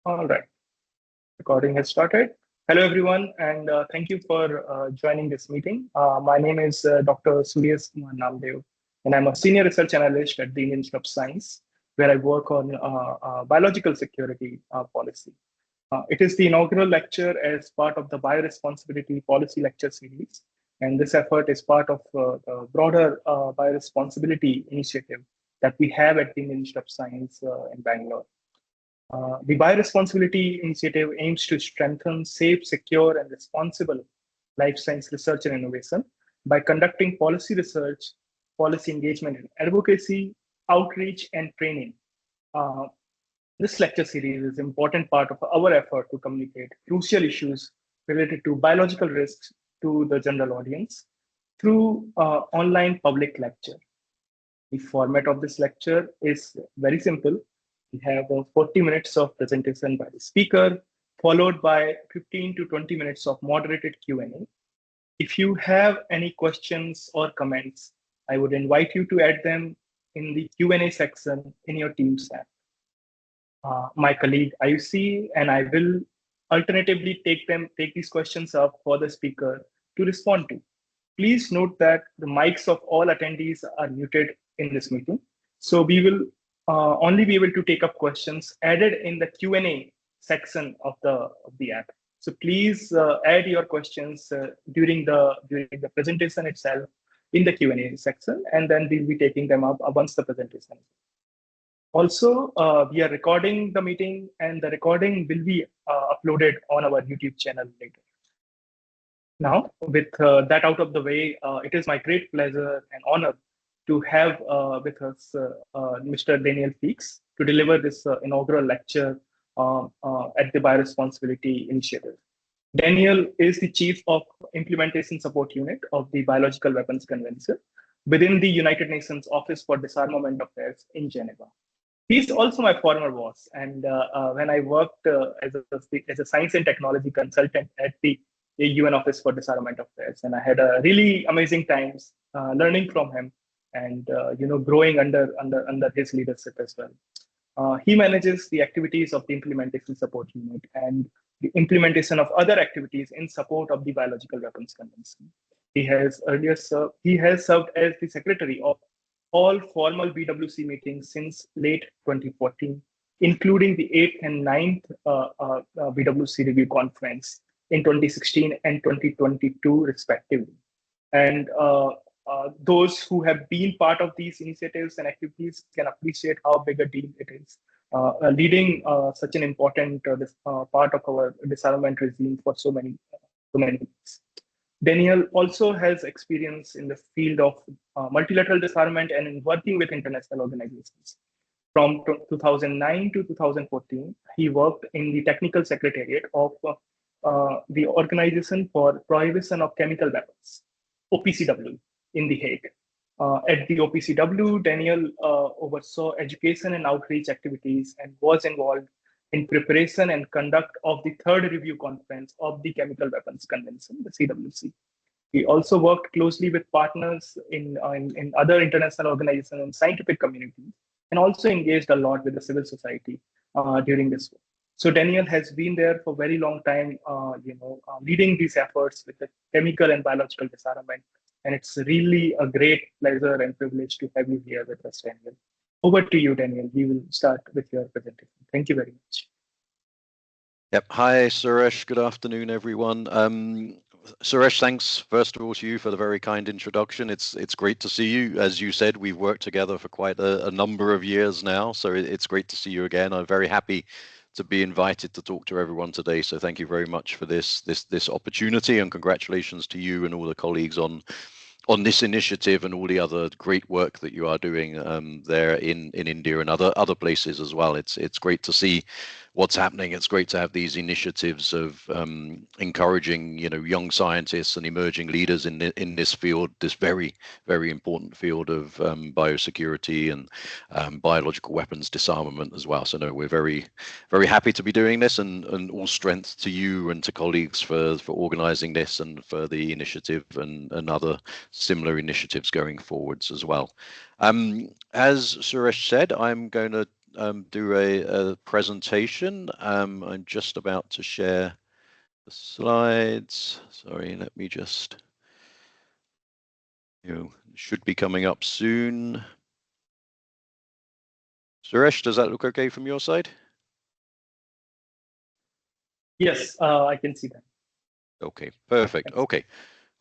All right, recording has started. Hello, everyone, and thank you for joining this meeting. My name is Dr. Suryas Kumar Namdev, and I'm a senior research analyst at the Indian Institute of Science, where I work on biological security policy. It is the inaugural lecture as part of the Bioresponsibility Policy Lecture Series, and this effort is part of the broader bioresponsibility initiative that we have at the Indian Institute of Science in Bangalore. The Bioresponsibility Initiative aims to strengthen safe, secure, and responsible life science research and innovation by conducting policy research, policy engagement and advocacy, outreach, and training. This lecture series is an important part of our effort to communicate crucial issues related to biological risks to the general audience through online public lecture. The format of this lecture is very simple. We have 40 minutes of presentation by the speaker, followed by 15 to 20 minutes of moderated Q&A. If you have any questions or comments, I would invite you to add them in the Q&A section in your Teams app. My colleague Ayushi and I will alternatively take these questions up for the speaker to respond to. Please note that the mics of all attendees are muted in this meeting, so we will only be able to take up questions added in the Q&A section of the app. So please add your questions during the presentation itself in the Q&A section, and then we'll be taking them up once the presentation. Also, we are recording the meeting, and the recording will be uploaded on our YouTube channel later. Now, with that out of the way, it is my great pleasure and honor to have with us Mr. Daniel Feakes to deliver this inaugural lecture at the Bioresponsibility Initiative. Daniel is the Chief of Implementation Support Unit of the Biological Weapons Convention within the United Nations Office for Disarmament Affairs in Geneva. He's also my former boss, and when I worked as a science and technology consultant at the UN Office for Disarmament Affairs, and I had a really amazing times learning from him and growing under his leadership as well. He manages the activities of the Implementation Support Unit and the implementation of other activities in support of the Biological Weapons Convention. He has served as the secretary of all formal BWC meetings since late 2014, including the 8th and 9th BWC review conference in 2016 and 2022, respectively. And those who have been part of these initiatives and activities can appreciate how big a deal it is, leading such an important part of our disarmament regime for so many years. Daniel also has experience in the field of multilateral disarmament and in working with international organizations. From 2009 to 2014, he worked in the Technical Secretariat of the Organization for Prohibition of Chemical Weapons, OPCW, in The Hague. At the OPCW, Daniel oversaw education and outreach activities and was involved in preparation and conduct of the third review conference of the Chemical Weapons Convention, the CWC. He also worked closely with partners in other international organizations and scientific communities, and also engaged a lot with the civil society during this work. So Daniel has been there for a very long time, leading these efforts with the chemical and biological disarmament. And it's really a great pleasure and privilege to have you here with us, Daniel. Over to you, Daniel. We will start with your presentation. Thank you very much. Yep. Hi, Suresh. Good afternoon, everyone. Suresh, thanks first of all to you for the very kind introduction. It's great to see you. As you said, we've worked together for quite a number of years now, so it's great to see you again. I'm very happy to be invited to talk to everyone today. So thank you very much for this opportunity, and congratulations to you and all the colleagues on this initiative and all the other great work that you are doing there in India and other places as well. It's great to see what's happening. It's great to have these initiatives of encouraging young scientists and emerging leaders in this field, this very, very important field of biosecurity and biological weapons disarmament as well. So no, we're very, very happy to be doing this, and all strength to you and to colleagues for organizing this and for the initiative and other similar initiatives going forwards as well. As Suresh said, I'm going to do a presentation. I'm just about to share the slides. Sorry, let me just, should be coming up soon. Suresh, does that look okay from your side? Yes, I can see that. Okay, perfect.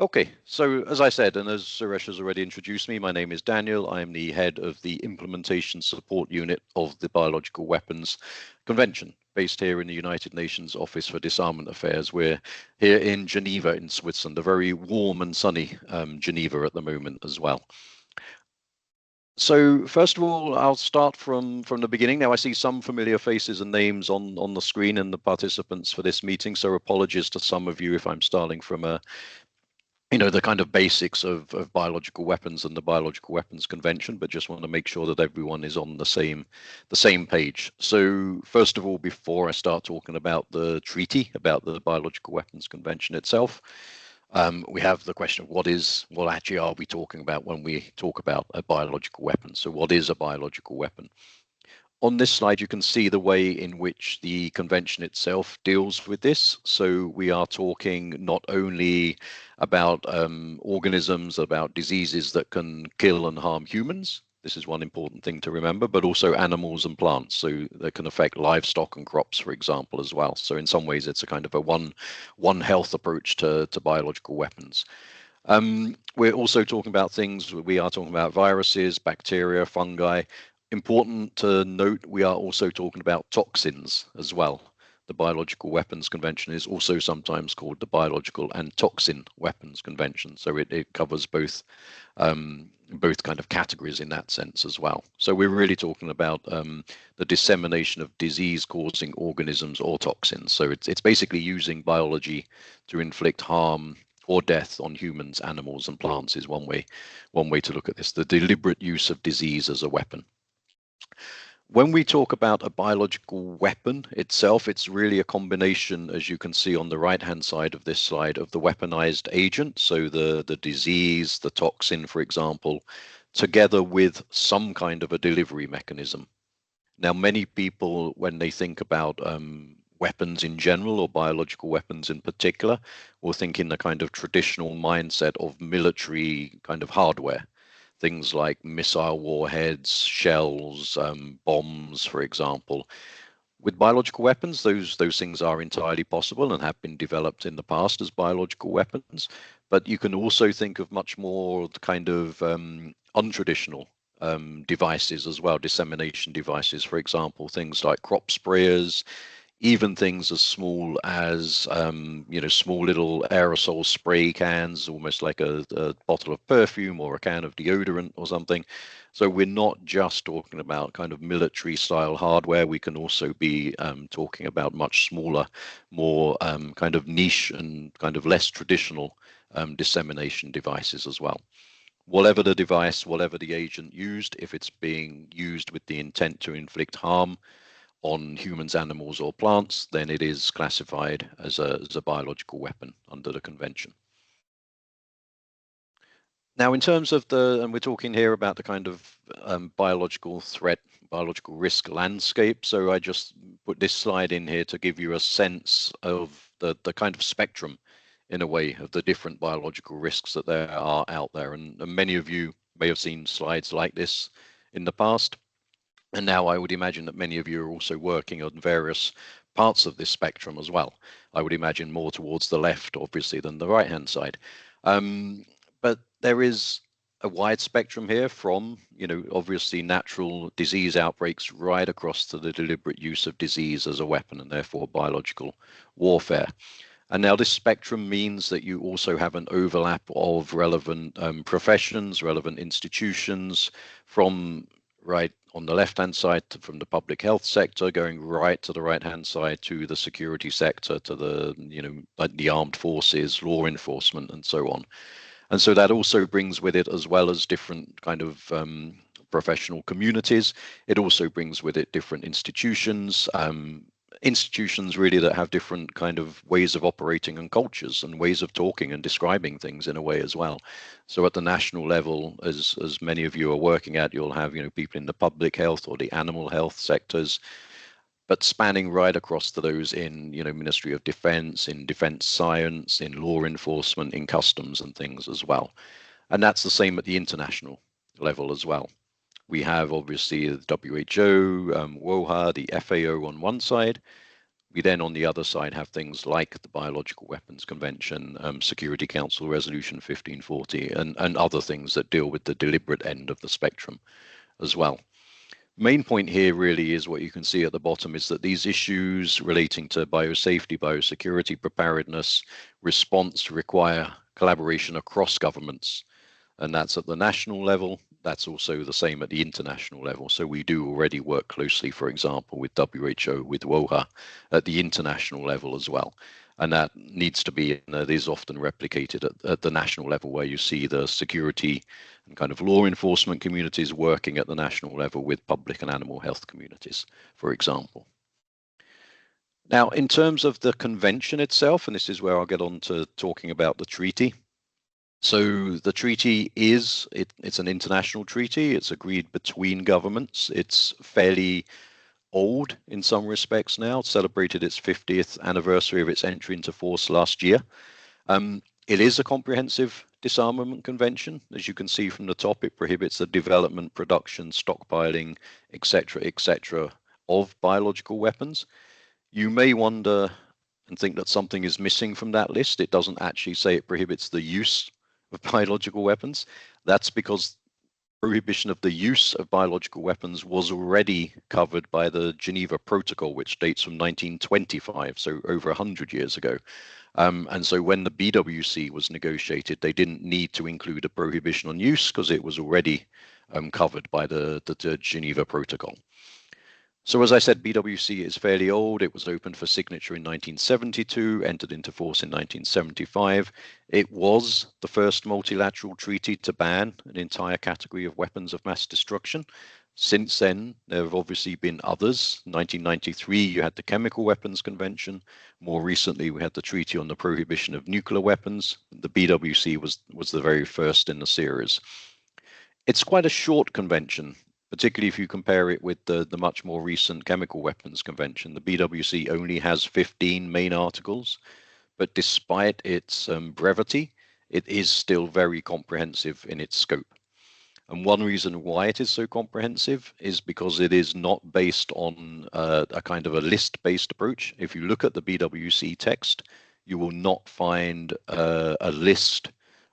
Okay, so as I said, and as Suresh has already introduced me, my name is Daniel. I'm the head of the Implementation Support Unit of the Biological Weapons Convention, based here in the United Nations Office for Disarmament Affairs. We're here in Geneva in Switzerland, a very warm and sunny Geneva at the moment as well. So first of all, I'll start from the beginning. Now I see some familiar faces and names on the screen and the participants for this meeting, so apologies to some of you if I'm starting from the kind of basics of biological weapons and the Biological Weapons Convention, but just want to make sure that everyone is on the same page. So first of all, before I start talking about the treaty, about the Biological Weapons Convention itself, we have the question of what actually are we talking about when we talk about a biological weapon? So what is a biological weapon? On this slide, you can see the way in which the convention itself deals with this. So we are talking not only about organisms, about diseases that can kill and harm humans. This is one important thing to remember, but also animals and plants. So that can affect livestock and crops, for example, as well. So in some ways, it's a kind of a one health approach to biological weapons. We're also talking about we are talking about viruses, bacteria, fungi. Important to note, we are also talking about toxins as well. The Biological Weapons Convention is also sometimes called the Biological and Toxin Weapons Convention. So it covers both kind of categories in that sense as well. So we're really talking about the dissemination of disease-causing organisms or toxins. So it's basically using biology to inflict harm or death on humans, animals, and plants is one way to look at this. The deliberate use of disease as a weapon. When we talk about a biological weapon itself, it's really a combination, as you can see on the right-hand side of this slide, of the weaponized agent, so the disease, the toxin, for example, together with some kind of a delivery mechanism. Now, many people, when they think about weapons in general or biological weapons in particular, will think in the kind of traditional mindset of military kind of hardware. Things like missile warheads, shells, bombs, for example. With biological weapons, those things are entirely possible and have been developed in the past as biological weapons. But you can also think of much more kind of untraditional devices as well, dissemination devices, for example, things like crop sprayers, even things as small as small little aerosol spray cans, almost like a bottle of perfume or a can of deodorant or something. So we're not just talking about kind of military style hardware. We can also be talking about much smaller, more kind of niche and kind of less traditional dissemination devices as well. Whatever the device, whatever the agent used, if it's being used with the intent to inflict harm on humans, animals, or plants, then it is classified as a biological weapon under the convention. Now, in terms of and we're talking here about the kind of biological threat, biological risk landscape. So I just put this slide in here to give you a sense of the kind of spectrum, in a way, of the different biological risks that there are out there. And many of you may have seen slides like this in the past. And now I would imagine that many of you are also working on various parts of this spectrum as well. I would imagine more towards the left, obviously, than the right-hand side. But there is a wide spectrum here from, obviously natural disease outbreaks right across to the deliberate use of disease as a weapon and therefore biological warfare. And now this spectrum means that you also have an overlap of relevant professions, relevant institutions, from right on the left-hand side from the public health sector, going right to the right-hand side to the security sector, to the, like the armed forces, law enforcement, and so on. And so that also brings with it, as well as different kind of professional communities, it also brings with it different institutions, institutions really that have different kind of ways of operating and cultures and ways of talking and describing things in a way as well. So at the national level, as many of you are working at, you'll have, you know, people in the public health or the animal health sectors, but spanning right across to those in, you know, Ministry of Defense, in defense science, in law enforcement, in customs and things as well. And that's the same at the international level as well. We have obviously the WHO, WOHA, the FAO on one side. We then on the other side have things like the Biological Weapons Convention, Security Council Resolution 1540, and other things that deal with the deliberate end of the spectrum as well. Main point here really is what you can see at the bottom is that these issues relating to biosafety, biosecurity, preparedness, response require collaboration across governments. And that's at the national level. That's also the same at the international level. So we do already work closely, for example, with WHO, with WOHA at the international level as well. And that needs to be, that is often replicated at the national level, where you see the security and kind of law enforcement communities working at the national level with public and animal health communities, for example. Now, in terms of the convention itself, and this is where I'll get on to talking about the treaty. So the treaty it's an international treaty. It's agreed between governments. It's fairly old in some respects now. It celebrated its 50th anniversary of its entry into force last year. It is a comprehensive disarmament convention. As you can see from the top, it prohibits the development, production, stockpiling, etc., of biological weapons. You may wonder and think that something is missing from that list. It doesn't actually say it prohibits the use of biological weapons. That's because prohibition of the use of biological weapons was already covered by the Geneva Protocol, which dates from 1925, so over 100 years ago. And so when the BWC was negotiated, they didn't need to include a prohibition on use because it was already covered by the Geneva Protocol. So as I said, BWC is fairly old. It was opened for signature in 1972, entered into force in 1975. It was the first multilateral treaty to ban an entire category of weapons of mass destruction. Since then, there have obviously been others. 1993, you had the Chemical Weapons Convention. More recently, we had the Treaty on the Prohibition of Nuclear Weapons. The BWC was the very first in the series. It's quite a short convention, particularly if you compare it with the much more recent Chemical Weapons Convention. The BWC only has 15 main articles, but despite its brevity, it is still very comprehensive in its scope. And one reason why it is so comprehensive is because it is not based on a kind of a list-based approach. If you look at the BWC text, you will not find a list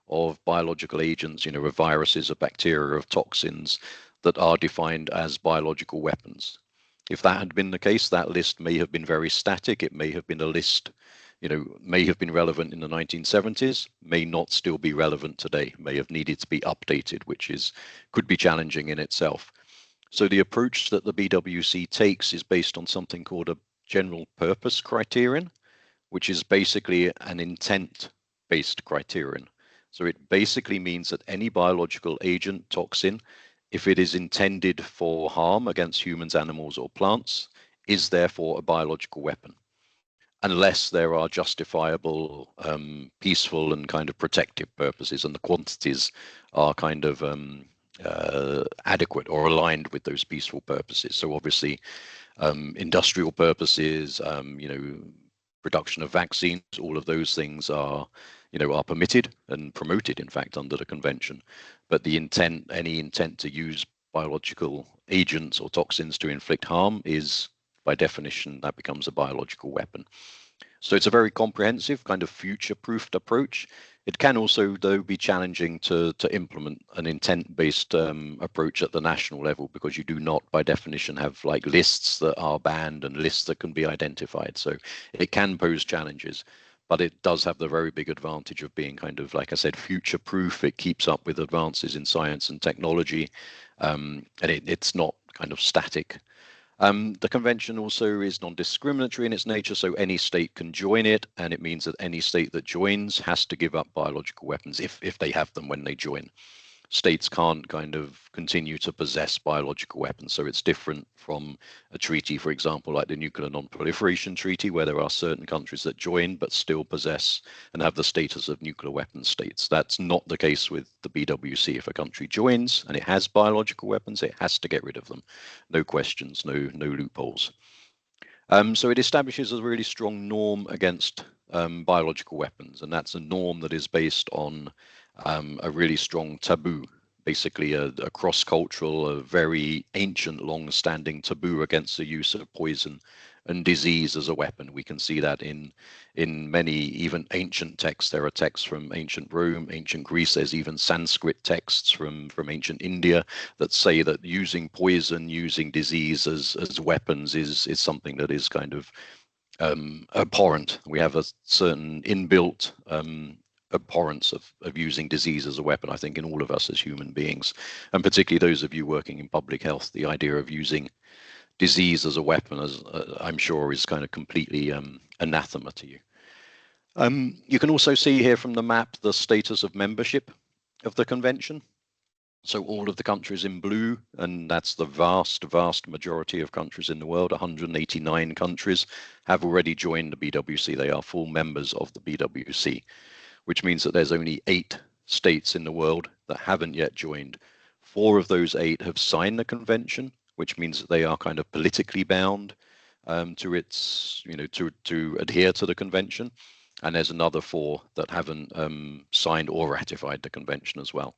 of biological agents, you know, of viruses, of bacteria, of toxins that are defined as biological weapons. If that had been the case, that list may have been very static. It may have been a list, you know, may have been relevant in the 1970s, may not still be relevant today, may have needed to be updated, which could be challenging in itself. So the approach that the BWC takes is based on something called a general purpose criterion, which is basically an intent-based criterion. So it basically means that any biological agent, toxin, if it is intended for harm against humans, animals, or plants, is therefore a biological weapon, unless there are justifiable, peaceful and kind of protective purposes, and the quantities are kind of adequate or aligned with those peaceful purposes. So obviously, industrial purposes, you know, production of vaccines, all of those things are, you know, are permitted and promoted, in fact, under the convention. But the intent, any intent to use biological agents or toxins to inflict harm is, by definition, that becomes a biological weapon. So it's a very comprehensive kind of future-proofed approach. It can also, though, be challenging to implement an intent-based approach at the national level, because you do not, by definition, have like lists that are banned and lists that can be identified. So it can pose challenges, but it does have the very big advantage of being kind of, like I said, future-proof. It keeps up with advances in science and technology, and it's not kind of static. The convention also is non-discriminatory in its nature, so any state can join it, and it means that any state that joins has to give up biological weapons if they have them when they join. states can't kind of continue to possess biological weapons. So it's different from a treaty, for example, like the Nuclear Non-Proliferation Treaty, where there are certain countries that join but still possess and have the status of nuclear weapons states. That's not the case with the BWC. If a country joins and it has biological weapons, it has to get rid of them. No questions, no loopholes. So it establishes a really strong norm against biological weapons, and that's a norm that is based on a really strong taboo, basically a cross-cultural, a very ancient, long-standing taboo against the use of poison and disease as a weapon. We can see that in many even ancient texts. There are texts from ancient Rome, ancient Greece. There's even Sanskrit texts from ancient India that say that using poison, using disease as weapons is something that is kind of abhorrent. We have a certain inbuilt abhorrence of using disease as a weapon, I think, in all of us as human beings, and particularly those of you working in public health. The idea of using disease as a weapon, as I'm sure, is kind of completely anathema to you. You can also see here from the map the status of membership of the convention. So all of the countries in blue, and that's the vast majority of countries in the world, 189 countries, have already joined the BWC. They are full members of the BWC, which means that there's only 8 states in the world that haven't yet joined. 4 of those 8 have signed the convention, which means that they are kind of politically bound to its, to adhere to the convention. And there's another 4 that haven't signed or ratified the convention as well.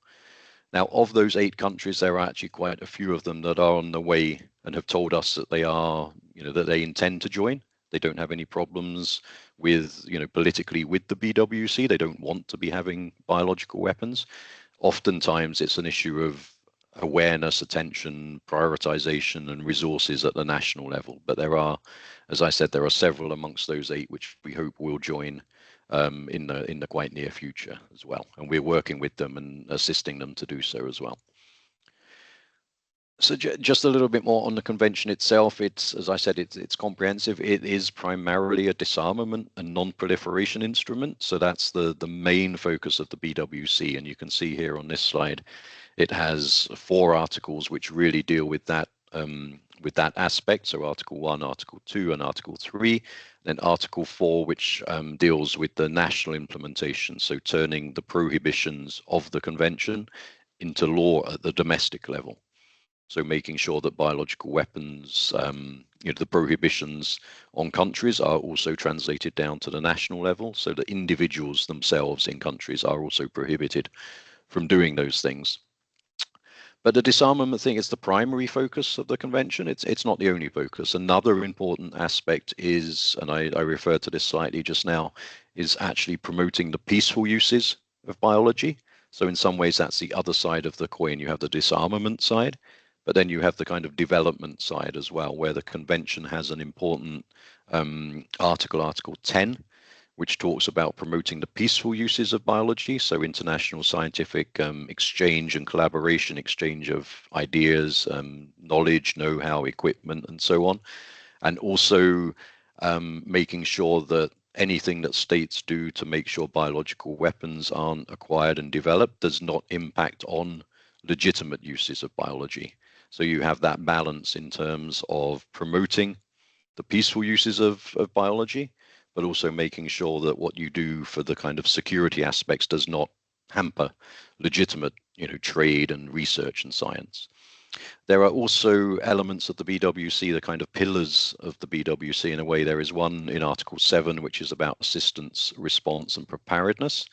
Now, of those 8 countries, there are actually quite a few of them that are on the way and have told us that they are, that they intend to join. They don't have any problems with, politically with the BWC. They don't want to be having biological weapons. Oftentimes, it's an issue of awareness, attention, prioritization, and resources at the national level. But there are, as I said, there are several amongst those 8 which we hope will join in the quite near future as well, and we're working with them and assisting them to do so as well. So just a little bit more on the convention itself. It's, as I said, it's comprehensive. It is primarily a disarmament and non-proliferation instrument. So that's the main focus of the BWC, and you can see here on this slide, it has 4 articles which really deal with that aspect. So Article 1, Article 2, and Article 3. Then Article 4, which deals with the national implementation, so turning the prohibitions of the convention into law at the domestic level. So making sure that biological weapons, the prohibitions on countries are also translated down to the national level, so that individuals themselves in countries are also prohibited from doing those things. But the disarmament thing is the primary focus of the convention. It's not the only focus. Another important aspect is, and I referred to this slightly just now, is actually promoting the peaceful uses of biology. So in some ways, that's the other side of the coin. You have the disarmament side, but then you have the kind of development side as well, where the convention has an important Article 10, which talks about promoting the peaceful uses of biology, so international scientific exchange and collaboration, exchange of ideas, knowledge, know-how, equipment, and so on, and also making sure that anything that states do to make sure biological weapons aren't acquired and developed does not impact on legitimate uses of biology. So you have that balance in terms of promoting the peaceful uses of biology, but also making sure that what you do for the kind of security aspects does not hamper legitimate, trade and research and science. There are also elements of the BWC, the kind of pillars of the BWC in a way. There is one in Article 7, which is about assistance, response, and preparedness.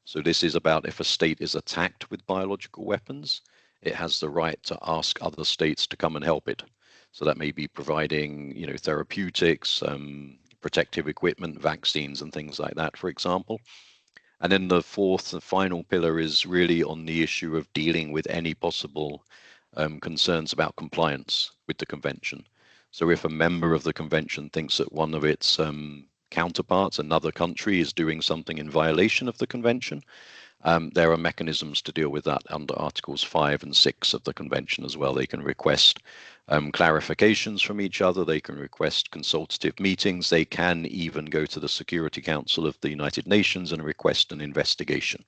So this is about if a state is attacked with biological weapons, it has the right to ask other states to come and help it. So that may be providing, therapeutics, protective equipment, vaccines, and things like that, for example. And then the 4th and final pillar is really on the issue of dealing with any possible concerns about compliance with the convention. So if a member of the convention thinks that one of its counterparts, another country, is doing something in violation of the convention, there are mechanisms to deal with that under Articles 5 and 6 of the convention as well. They can request clarifications from each other. They can request consultative meetings. They can even go to the Security Council of the United Nations and request an investigation.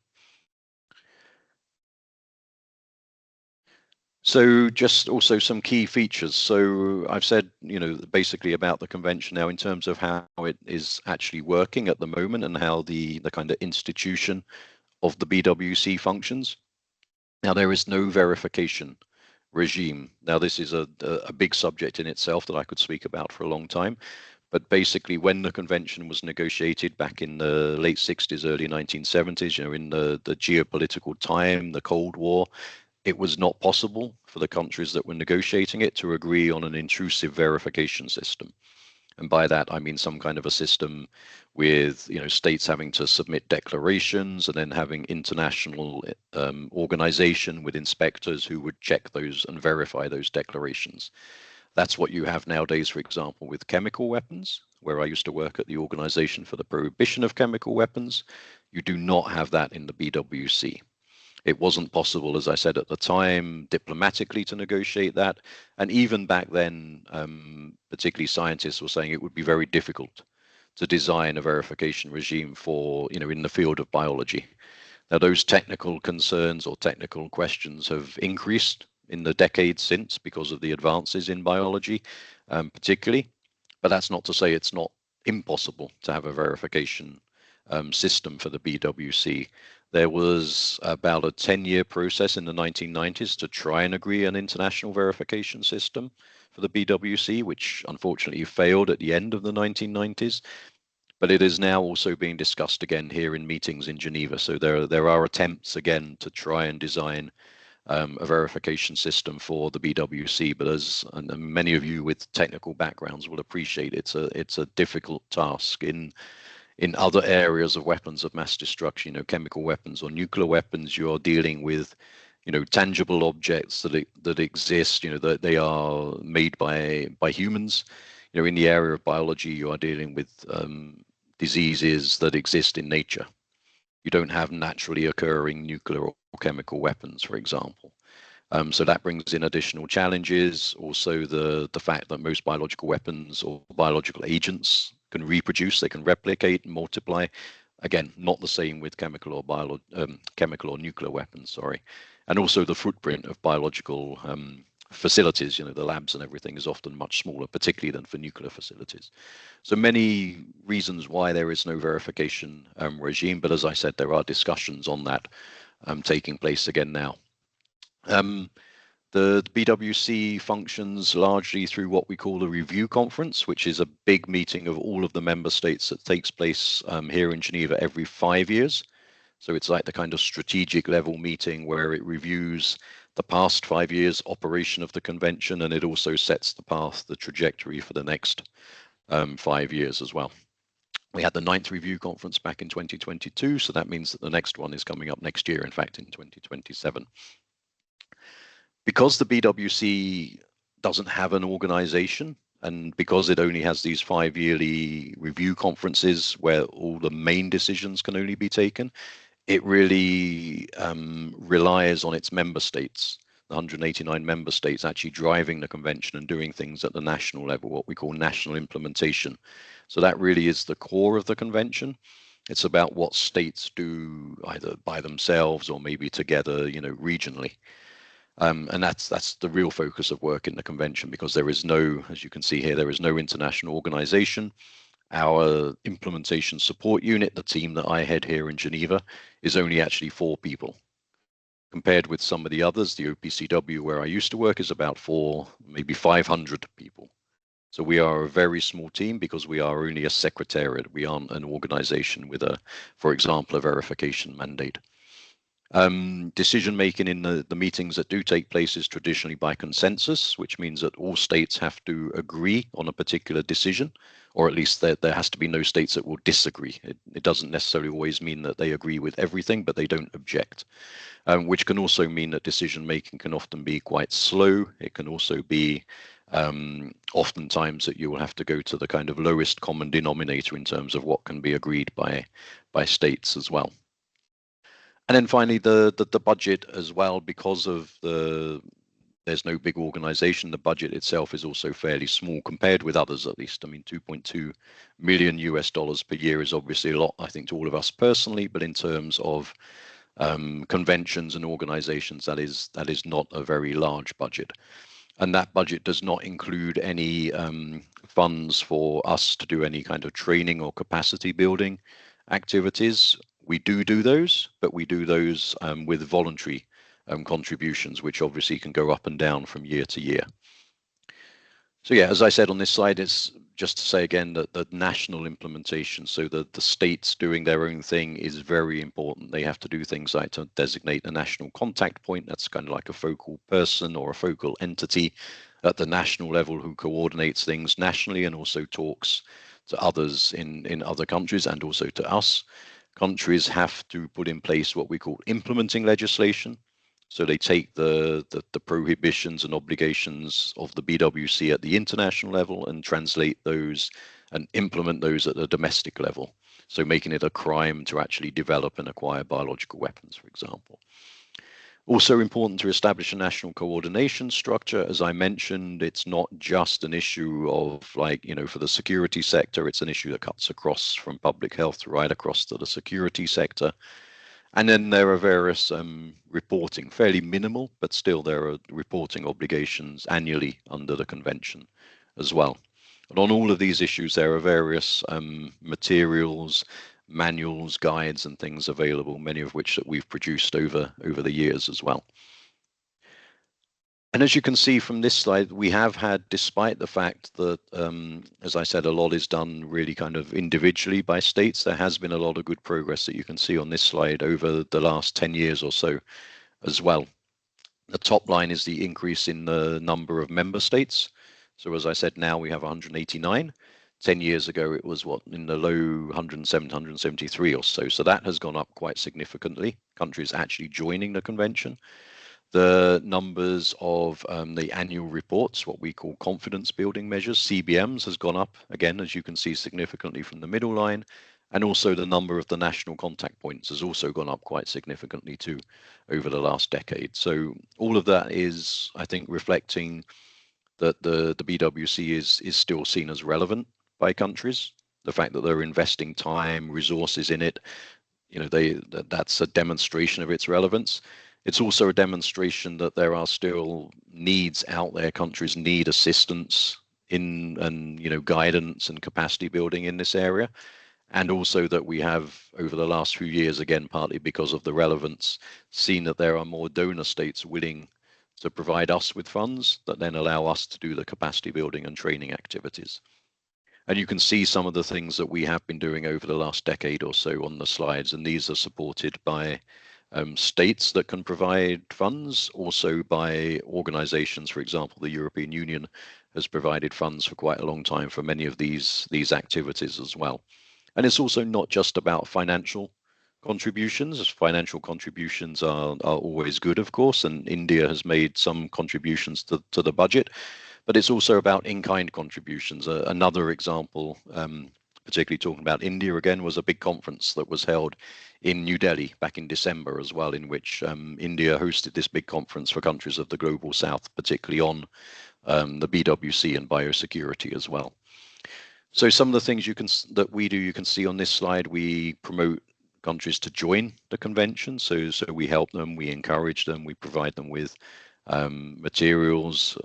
So just also some key features. So I've said, basically about the convention now in terms of how it is actually working at the moment and how the kind of institution of the BWC functions. Now, there is no verification regime. Now, this is a big subject in itself that I could speak about for a long time. But basically, when the convention was negotiated back in the late 60s, early 1970s, in the geopolitical time, the Cold War, it was not possible for the countries that were negotiating it to agree on an intrusive verification system. And by that, I mean some kind of a system with, states having to submit declarations and then having international organization with inspectors who would check those and verify those declarations. That's what you have nowadays, for example, with chemical weapons, where I used to work at the Organization for the Prohibition of Chemical Weapons. You do not have that in the BWC. It wasn't possible, as I said at the time, diplomatically to negotiate that. And even back then, particularly scientists were saying it would be very difficult to design a verification regime for, in the field of biology. Now, those technical concerns or technical questions have increased in the decades since because of the advances in biology, particularly. But that's not to say it's not impossible to have a verification system for the BWC. There was about a 10-year process in the 1990s to try and agree an international verification system for the BWC, which unfortunately failed at the end of the 1990s. But it is now also being discussed again here in meetings in Geneva. So there are attempts again to try and design a verification system for the BWC. But as and many of you with technical backgrounds will appreciate, it's a difficult task in other areas of weapons of mass destruction, chemical weapons or nuclear weapons. You are dealing with, tangible objects that exist, that they are made by humans. In the area of biology, you are dealing with diseases that exist in nature. You don't have naturally occurring nuclear or chemical weapons, for example. So that brings in additional challenges. Also, the fact that most biological weapons or biological agents can reproduce, they can replicate and multiply. Again, not the same with chemical or nuclear weapons, sorry. And also the footprint of biological facilities, the labs and everything is often much smaller, particularly than for nuclear facilities. So many reasons why there is no verification regime. But as I said, there are discussions on that taking place again now. The BWC functions largely through what we call a review conference, which is a big meeting of all of the member states that takes place here in Geneva every 5 years. So it's like the kind of strategic level meeting where it reviews the past 5 years operation of the convention, and it also sets the path, the trajectory for the next 5 years as well. We had the 9th review conference back in 2022, so that means that the next one is coming up next year, in fact, in 2027. Because the BWC doesn't have an organization, and because it only has these 5-yearly review conferences where all the main decisions can only be taken, it really relies on its member states, the 189 member states actually driving the convention and doing things at the national level, what we call national implementation. So that really is the core of the convention. It's about what states do either by themselves or maybe together, regionally. And that's the real focus of work in the convention, because there is no, as you can see here, there is no international organization. Our implementation support unit, the team that I head here in Geneva, is only actually 4 people. Compared with some of the others, the OPCW, where I used to work, is about 400, maybe 500 people. So we are a very small team because we are only a secretariat. We aren't an organization with for example, a verification mandate. Decision making in the meetings that do take place is traditionally by consensus, which means that all states have to agree on a particular decision, or at least there has to be no states that will disagree. It doesn't necessarily always mean that they agree with everything, but they don't object, which can also mean that decision making can often be quite slow. It can also be oftentimes that you will have to go to the kind of lowest common denominator in terms of what can be agreed by states as well. And then finally, the budget as well, because of there's no big organization, the budget itself is also fairly small compared with others, at least. I mean, $2.2 million per year is obviously a lot, I think, to all of us personally, but in terms of conventions and organizations, that is not a very large budget. And that budget does not include any funds for us to do any kind of training or capacity building activities. We do those, but we do those with voluntary contributions, which obviously can go up and down from year to year. So yeah, as I said on this slide, it's just to say again that the national implementation, so the states doing their own thing, is very important. They have to do things like to designate a national contact point. That's kind of like a focal person or a focal entity at the national level who coordinates things nationally and also talks to others in other countries and also to us. Countries have to put in place what we call implementing legislation. So they take the prohibitions and obligations of the BWC at the international level and translate those and implement those at the domestic level. So making it a crime to actually develop and acquire biological weapons, for example. Also important to establish a national coordination structure. As I mentioned, it's not just an issue of for the security sector, it's an issue that cuts across from public health right across to the security sector. And then there are various reporting, fairly minimal, but still there are reporting obligations annually under the convention as well. And on all of these issues, there are various materials, manuals, guides, and things available, many of which that we've produced over the years as well. And as you can see from this slide, we have had, despite the fact that, as I said, a lot is done really kind of individually by states, there has been a lot of good progress that you can see on this slide over the last 10 years or so as well. The top line is the increase in the number of member states. So as I said, now we have 189. 10 years ago, it was in the low 107, 173 or so. So that has gone up quite significantly, countries actually joining the convention. The numbers of the annual reports, what we call confidence building measures, CBMs, has gone up again, as you can see, significantly from the middle line. And also the number of the national contact points has also gone up quite significantly too over the last decade. So all of that is, I think, reflecting that the BWC is still seen as relevant by countries. The fact that they're investing time, resources in it, that's a demonstration of its relevance. It's also a demonstration that there are still needs out there. Countries need assistance and guidance and capacity building in this area. And also that we have, over the last few years, again, partly because of the relevance, seen that there are more donor states willing to provide us with funds that then allow us to do the capacity building and training activities. And you can see some of the things that we have been doing over the last decade or so on the slides, and these are supported by states that can provide funds, also by organizations. For example, the European Union has provided funds for quite a long time for many of these activities as well. And it's also not just about financial contributions. Financial contributions are always good, of course, and India has made some contributions to the budget, but it's also about in-kind contributions. Another example, particularly talking about India again, was a big conference that was held in New Delhi back in December as well, in which India hosted this big conference for countries of the global south, particularly on the BWC and biosecurity as well. So some of the things that we do, you can see on this slide. We promote countries to join the convention. So we help them, we encourage them, we provide them with materials,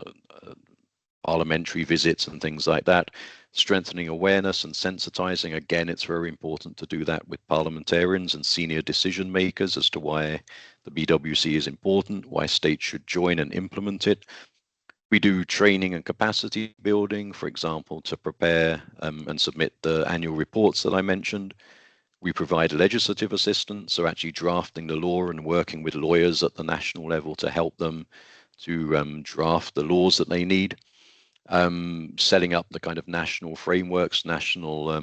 parliamentary visits and things like that. Strengthening awareness and sensitizing. Again, it's very important to do that with parliamentarians and senior decision makers as to why the BWC is important, why states should join and implement it. We do training and capacity building, for example, to prepare and submit the annual reports that I mentioned. We provide legislative assistance, so actually drafting the law and working with lawyers at the national level to help them to draft the laws that they need. Setting up the kind of national frameworks, national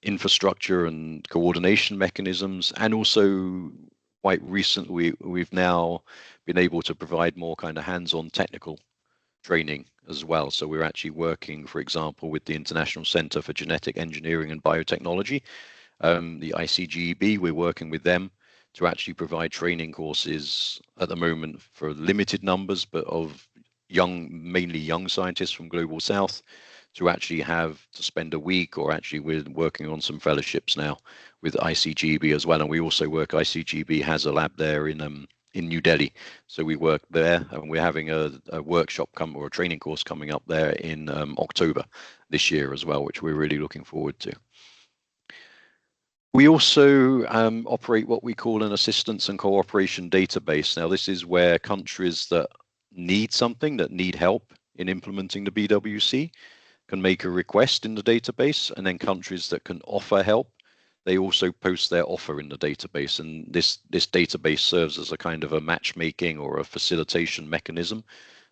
infrastructure and coordination mechanisms, and also quite recently we've now been able to provide more kind of hands-on technical training as well. So we're actually working, for example, with the International Center for Genetic Engineering and Biotechnology, the ICGEB. We're working with them to actually provide training courses at the moment for limited numbers, but of mainly young scientists from Global South, to actually have to spend a week, or actually we're working on some fellowships now with ICGB as well. And we also work, ICGB has a lab there in New Delhi. So we work there, and we're having a workshop or a training course coming up there in October this year as well, which we're really looking forward to. We also operate what we call an assistance and cooperation database. Now, this is where countries that need something, that need help in implementing the BWC, can make a request in the database, and then countries that can offer help, they also post their offer in the database. And this database serves as a kind of a matchmaking or a facilitation mechanism,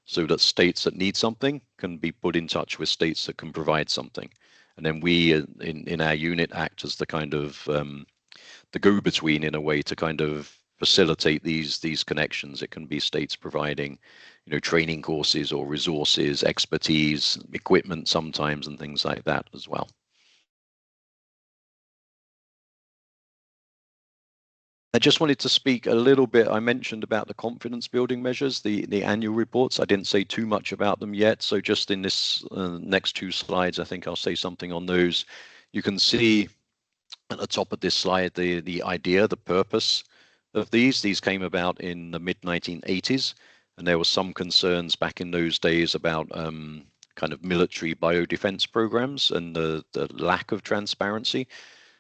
so that states that need something can be put in touch with states that can provide something. And then we in our unit act as the kind of the go-between in a way to kind of facilitate these connections. It can be states providing, training courses or resources, expertise, equipment sometimes, and things like that as well. I just wanted to speak a little bit. I mentioned about the confidence building measures, the annual reports. I didn't say too much about them yet. So just in this next two slides, I think I'll say something on those. You can see at the top of this slide, the idea, the purpose of these. These came about in the mid-1980s, and there were some concerns back in those days about kind of military biodefense programs and the lack of transparency.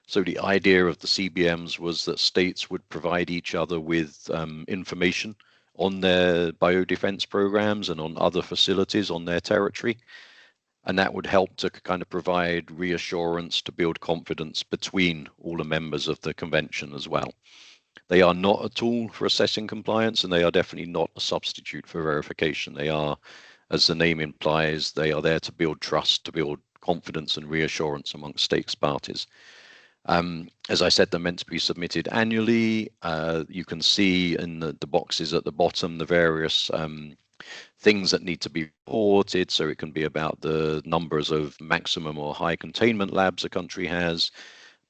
So the idea of the CBMs was that states would provide each other with information on their biodefense programs and on other facilities on their territory. And that would help to kind of provide reassurance, to build confidence between all the members of the convention as well. They are not a tool for assessing compliance, and they are definitely not a substitute for verification. They are, as the name implies, they are there to build trust, to build confidence and reassurance amongst states parties. As I said, they're meant to be submitted annually. You can see in the boxes at the bottom the various things that need to be reported. So it can be about the numbers of maximum or high containment labs a country has,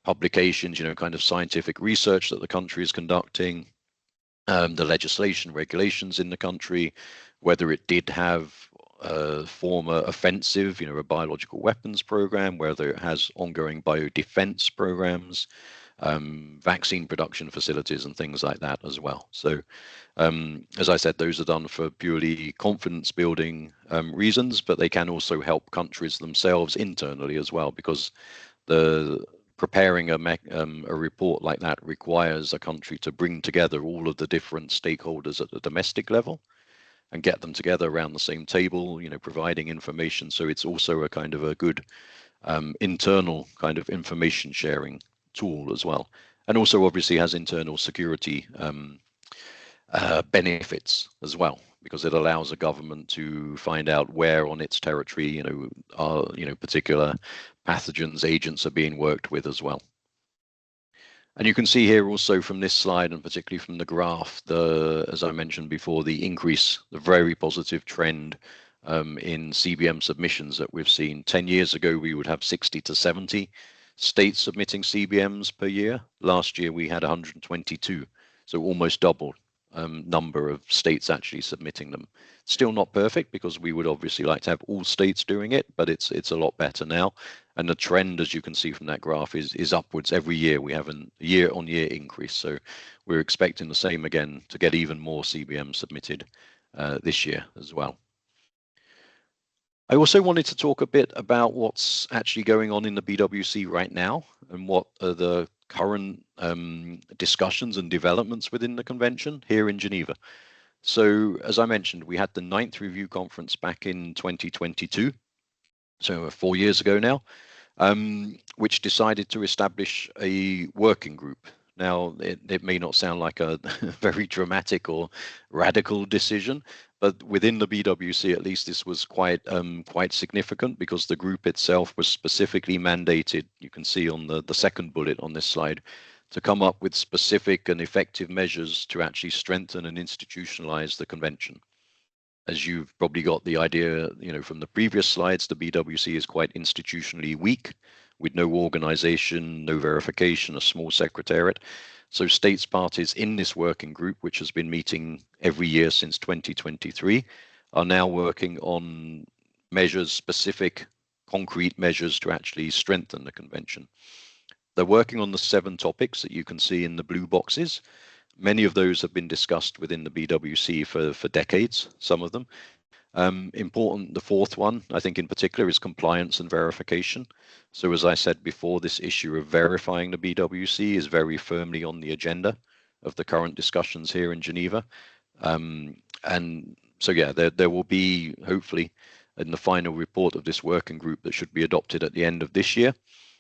publications, kind of scientific research that the country is conducting, the legislation, regulations in the country, whether it did have a former offensive, a biological weapons program, whether it has ongoing biodefense programs, vaccine production facilities and things like that as well. So as I said, those are done for purely confidence building reasons, but they can also help countries themselves internally as well, because preparing a report like that requires a country to bring together all of the different stakeholders at the domestic level and get them together around the same table, providing information. So it's also a kind of a good internal kind of information sharing tool as well. And also obviously has internal security benefits as well, because it allows a government to find out where on its territory, particular pathogens, agents are being worked with as well. And you can see here also from this slide, and particularly from the graph, as I mentioned before, the very positive trend in CBM submissions that we've seen. 10 years ago, we would have 60 to 70 states submitting CBMs per year. Last year, we had 122, so almost double number of states actually submitting them. Still not perfect, because we would obviously like to have all states doing it, but it's a lot better now. And the trend, as you can see from that graph, is upwards every year. We have a year-on-year increase. So we're expecting the same again, to get even more CBM submitted this year as well. I also wanted to talk a bit about what's actually going on in the BWC right now, and what are the current discussions and developments within the convention here in Geneva. So as I mentioned, we had the 9th review conference back in 2022, so 4 years ago now, which decided to establish a working group. Now, it may not sound like a very dramatic or radical decision, but within the BWC, at least, this was quite significant, because the group itself was specifically mandated, you can see on the second bullet on this slide, to come up with specific and effective measures to actually strengthen and institutionalize the convention. As you've probably got the idea, from the previous slides, the BWC is quite institutionally weak, with no organization, no verification, a small secretariat. So states parties in this working group, which has been meeting every year since 2023, are now working on measures specific, concrete measures to actually strengthen the convention. They're working on the 7 topics that you can see in the blue boxes. Many of those have been discussed within the BWC for decades, some of them. Important, the 4th one, I think in particular, is compliance and verification. So as I said before, this issue of verifying the BWC is very firmly on the agenda of the current discussions here in Geneva. And so, yeah, there will be, hopefully, in the final report of this working group that should be adopted at the end of this year,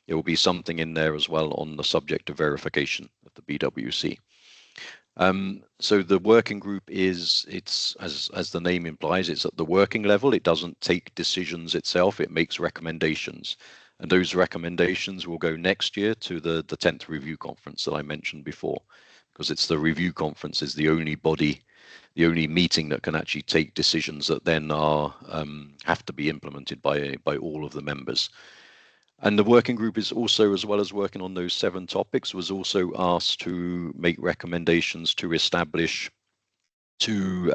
there will be something in there as well on the subject of verification of the BWC. So the working group it's as the name implies, it's at the working level. It doesn't take decisions itself, it makes recommendations. And those recommendations will go next year to the 10th review conference that I mentioned before, because it's the review conference is the only body, the only meeting that can actually take decisions that then are have to be implemented by all of the members. And the working group is also, as well as working on those 7 topics, was also asked to make recommendations to establish 2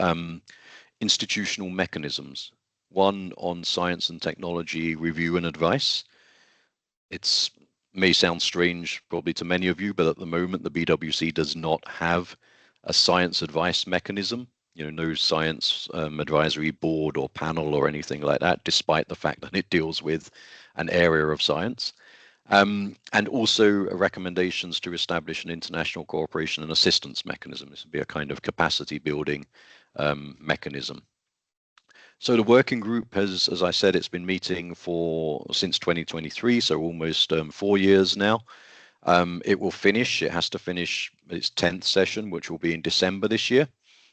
institutional mechanisms. One on science and technology review and advice. It may sound strange probably to many of you, but at the moment the BWC does not have a science advice mechanism. No science advisory board or panel or anything like that, despite the fact that it deals with an area of science. And also recommendations to establish an international cooperation and assistance mechanism. This would be a kind of capacity building mechanism. So the working group has, as I said, it's been meeting since 2023, so almost 4 years now. It has to finish its 10th session, which will be in December this year.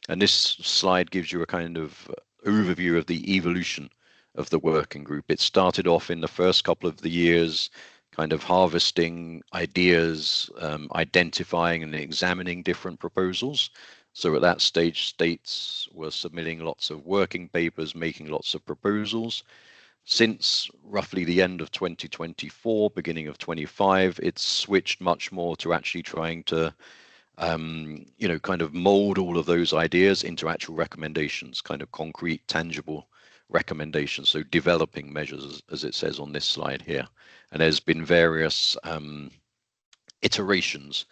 And this slide gives you a kind of overview of the evolution of the working group. It started off in the first couple of the years, kind of harvesting ideas, identifying and examining different proposals. So at that stage, states were submitting lots of working papers, making lots of proposals. Since roughly the end of 2024, beginning of 25, it's switched much more to actually trying to kind of mold all of those ideas into actual recommendations, kind of concrete, tangible recommendations. So developing measures, as it says on this slide here. And there's been various iterations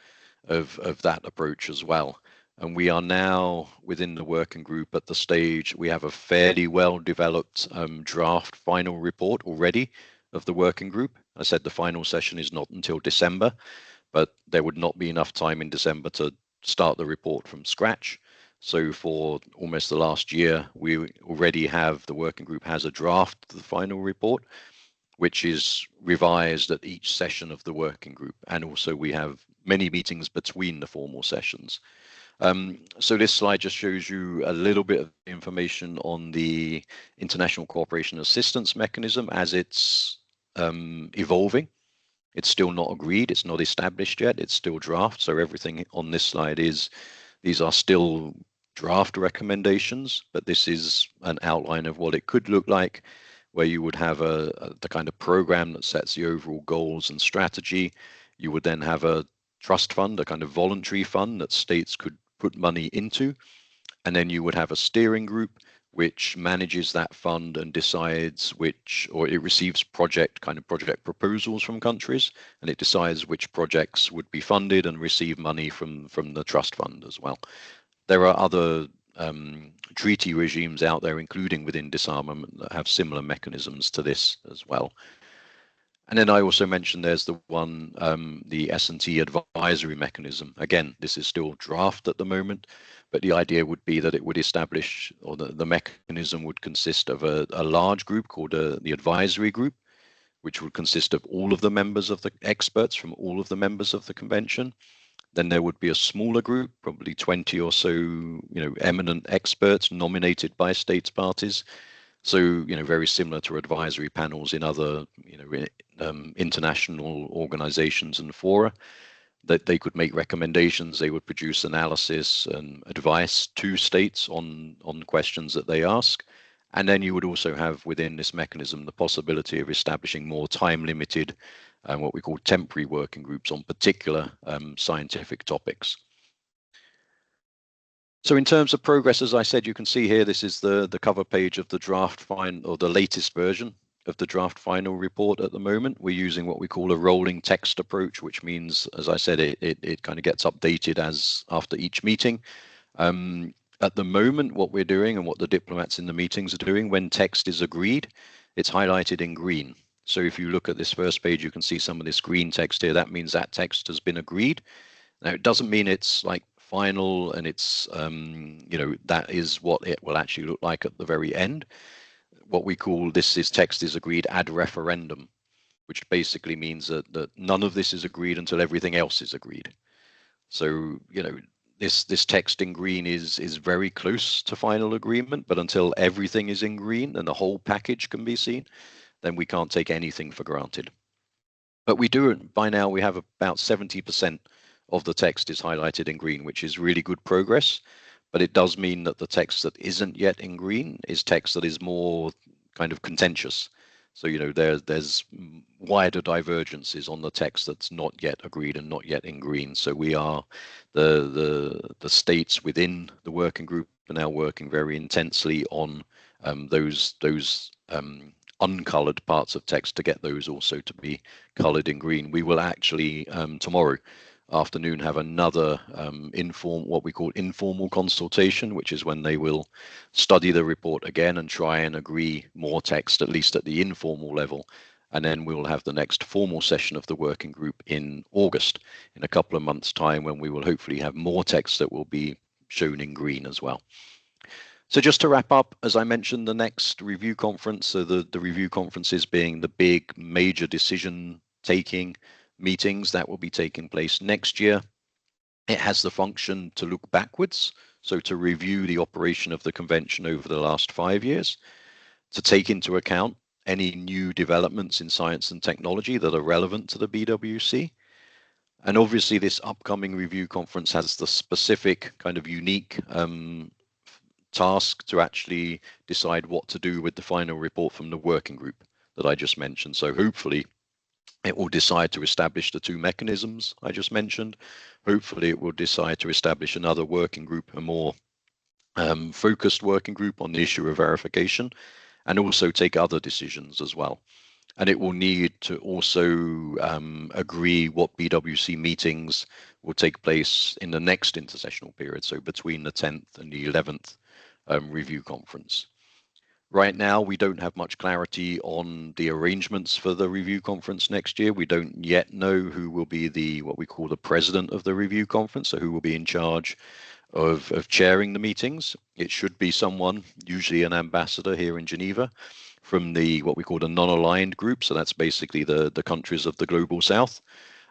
of that approach as well. And we are now within the working group at the stage, we have a fairly well developed draft final report already of the working group. I said the final session is not until December, but there would not be enough time in December to start the report from scratch. So for almost the last year, we already have, the working group has a draft of the final report, which is revised at each session of the working group. And also we have many meetings between the formal sessions. So this slide just shows you a little bit of information on the International Cooperation Assistance Mechanism as it's evolving. It's still not agreed, it's not established yet, it's still draft. So everything on this slide these are still draft recommendations, but this is an outline of what it could look like, where you would have the kind of program that sets the overall goals and strategy. You would then have a trust fund, a kind of voluntary fund that states could put money into. And then you would have a steering group which manages that fund and decides it receives project proposals from countries, and it decides which projects would be funded and receive money from the trust fund as well. There are other treaty regimes out there, including within disarmament, that have similar mechanisms to this as well. And then I also mentioned there's the one, the S&T advisory mechanism. Again, this is still draft at the moment, but the idea would be that it would establish, or the mechanism would consist of a large group called the advisory group, which would consist of all of the members of the experts from all of the members of the convention. Then there would be a smaller group, probably 20 or so, eminent experts nominated by states parties. So, very similar to advisory panels in other, international organizations and fora, that they could make recommendations. They would produce analysis and advice to states on questions that they ask. And then you would also have within this mechanism the possibility of establishing more time-limited, what we call temporary working groups on particular scientific topics. So in terms of progress, as I said, you can see here, this is the cover page of the draft or the latest version of the draft final report at the moment. We're using what we call a rolling text approach, which means, as I said, it kind of gets updated as after each meeting. At the moment, what we're doing and what the diplomats in the meetings are doing, when text is agreed, it's highlighted in green. So if you look at this first page, you can see some of this green text here. That means that text has been agreed. Now, it doesn't mean it's like final and it's, that is what it will actually look like at the very end. What we call this is text is agreed ad referendum, which basically means that none of this is agreed until everything else is agreed. So, this text in green is very close to final agreement, but until everything is in green and the whole package can be seen, then we can't take anything for granted. But we do, by now, we have about 70% of the text is highlighted in green, which is really good progress. But it does mean that the text that isn't yet in green is text that is more kind of contentious. So, there's wider divergences on the text that's not yet agreed and not yet in green. So we are, the states within the working group are now working very intensely on those uncolored parts of text to get those also to be colored in green. We will actually tomorrow afternoon have another what we call informal consultation, which is when they will study the report again and try and agree more text, at least at the informal level. And then we will have the next formal session of the working group in August, in a couple of months' time, when we will hopefully have more text that will be shown in green as well. So just to wrap up, as I mentioned, the next review conference, so the review conferences being the big major decision-taking meetings that will be taking place next year. It has the function to look backwards, so to review the operation of the convention over the last 5 years, to take into account any new developments in science and technology that are relevant to the BWC. And obviously this upcoming review conference has the specific kind of unique task to actually decide what to do with the final report from the working group that I just mentioned. So hopefully it will decide to establish the two mechanisms I just mentioned. Hopefully it will decide to establish another working group, a more focused working group on the issue of verification, and also take other decisions as well. And it will need to also agree what BWC meetings will take place in the next intersessional period, so between the 10th and the 11th review conference. Right now, we don't have much clarity on the arrangements for the review conference next year. We don't yet know who will be what we call the president of the review conference, so who will be in charge of chairing the meetings. It should be someone, usually an ambassador here in Geneva, from what we call the non-aligned group. So that's basically the countries of the Global South.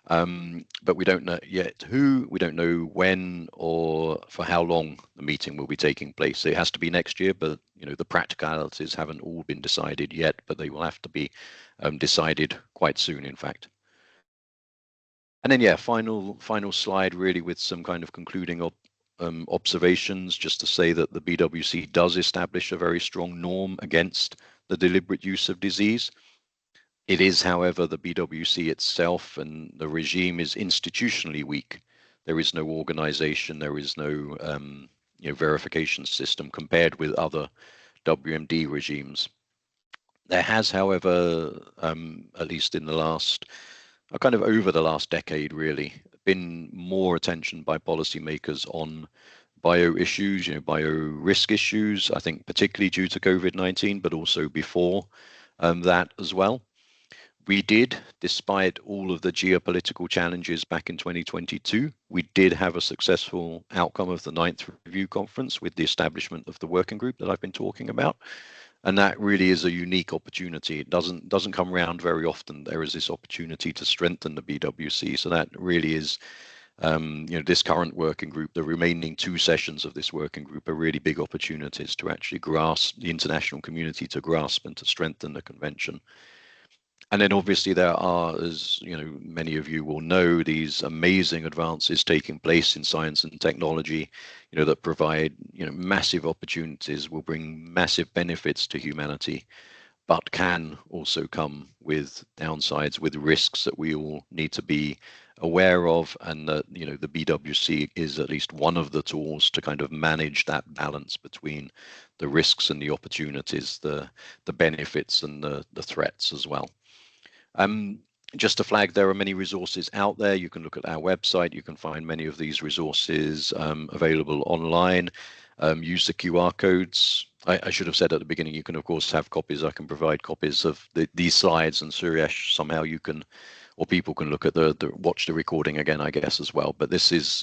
But we don't know yet who, we don't know when or for how long the meeting will be taking place. It has to be next year, but the practicalities haven't all been decided yet, but they will have to be decided quite soon, in fact. And then, final slide really with some kind of concluding observations, just to say that the BWC does establish a very strong norm against the deliberate use of disease. It is, however, the BWC itself and the regime is institutionally weak. There is no organization, there is no verification system compared with other WMD regimes. There has, however, at least in the last, kind of over the last decade really, been more attention by policymakers on bio issues, bio risk issues, I think particularly due to COVID-19, but also before that as well. We did, despite all of the geopolitical challenges back in 2022, we did have a successful outcome of the 9th review conference with the establishment of the working group that I've been talking about. And that really is a unique opportunity. It doesn't come around very often. There is this opportunity to strengthen the BWC. So that really is, this current working group, the remaining 2 sessions of this working group are really big opportunities to actually grasp the international community, to grasp and to strengthen the convention. And then obviously there are, as many of you will know, these amazing advances taking place in science and technology, that provide, massive opportunities, will bring massive benefits to humanity. but can also come with downsides, with risks that we all need to be aware of, and that the BWC is at least one of the tools to kind of manage that balance between the risks and the opportunities, the benefits and the threats as well. Just to flag, there are many resources out there. You can look at our website. You can find many of these resources available online. Use the QR codes. I should have said at the beginning, you can of course have copies. I can provide copies of these slides, and Suresh, somehow you can, or people can look at watch the recording again, I guess, as well. But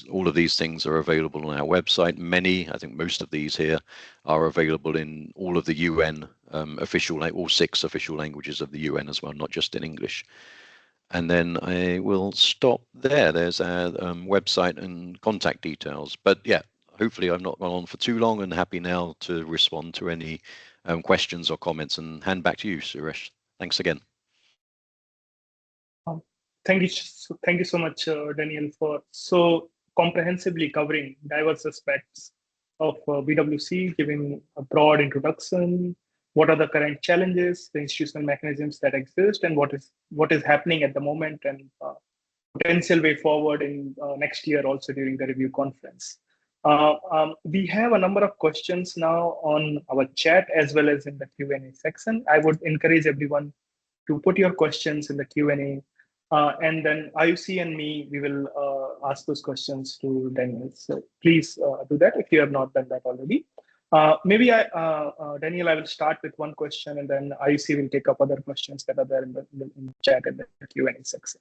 all of these things are available on our website. Many, I think most of these here, are available in all of the UN all 6 official languages of the UN as well, not just in English. And then I will stop there. There's our website and contact details. But yeah, hopefully I've not gone on for too long, and happy now to respond to any questions or comments, and hand back to you, Suresh. Thanks again. Thank you so much, Daniel, for so comprehensively covering diverse aspects of BWC, giving a broad introduction. What are the current challenges, the institutional mechanisms that exist, and what is happening at the moment, and potential way forward in next year also during the review conference. We have a number of questions now on our chat as well as in the Q&A section. I would encourage everyone to put your questions in the Q&A, and then IUC and me, we will ask those questions to Daniel. So please do that if you have not done that already. Maybe Daniel, I will start with one question, and then IUC will take up other questions that are there in the chat and the Q&A section.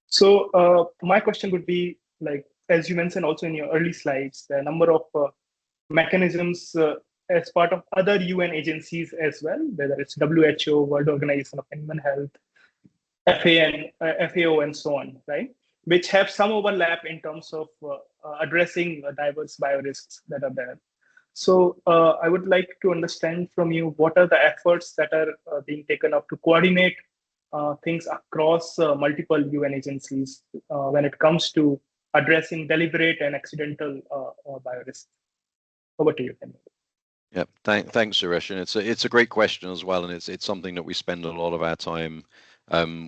So my question would be, like, as you mentioned also in your early slides, the number of mechanisms as part of other UN agencies as well, whether it's WHO, World Organization of Animal Health, FAO, and so on, right? Which have some overlap in terms of addressing diverse biorisks that are there. So I would like to understand from you, what are the efforts that are being taken up to coordinate things across multiple UN agencies when it comes to addressing deliberate and accidental biorisks? Over to you, Daniel. Yeah, thanks, Suresh. And it's a great question as well, and it's something that we spend a lot of our time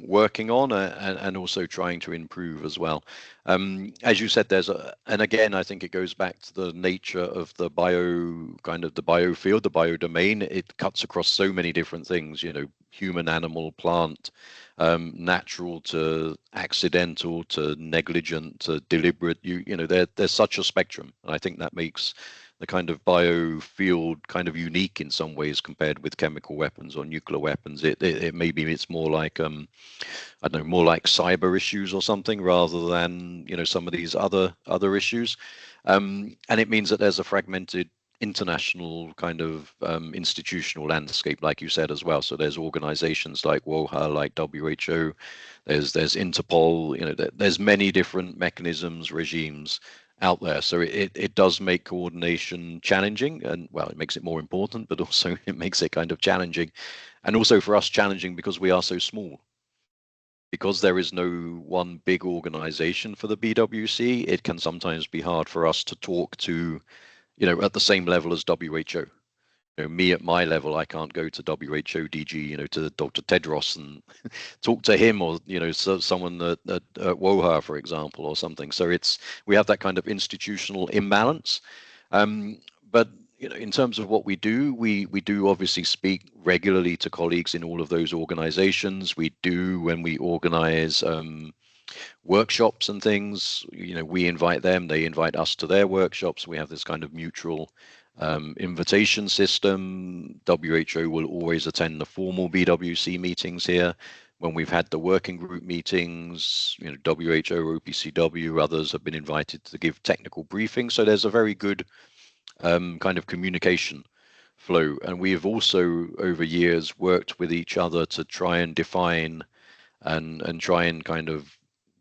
working on and also trying to improve as well. As you said, and again, I think it goes back to the nature of the biofield, the biodomain. It cuts across so many different things, human, animal, plant, natural to accidental to negligent to deliberate. There's such a spectrum, and I think that makes the kind of biofield kind of unique in some ways compared with chemical weapons or nuclear weapons. It's more like I don't know, more like cyber issues or something rather than some of these other issues, and it means that there's a fragmented international kind of institutional landscape, like you said as well. So there's organizations like WOHA, like WHO, there's Interpol, there's many different mechanisms, regimes out there. So it does make coordination challenging, and well, it makes it more important, but also it makes it kind of challenging, and also for us challenging because we are so small. Because there is no one big organization for the BWC, it can sometimes be hard for us to talk to, at the same level as WHO. Me at my level, I can't go to WHO DG, to Dr. Tedros and talk to him, or someone at WOHA, for example, or something. So we have that kind of institutional imbalance. But in terms of what we do, we do obviously speak regularly to colleagues in all of those organizations. We do when we organize workshops and things. We invite them, they invite us to their workshops. We have this kind of mutual invitation system. WHO will always attend the formal BWC meetings here. When we've had the working group meetings, WHO, OPCW, others have been invited to give technical briefings. So there's a very good kind of communication flow. And we have also over years worked with each other to try and define and try and kind of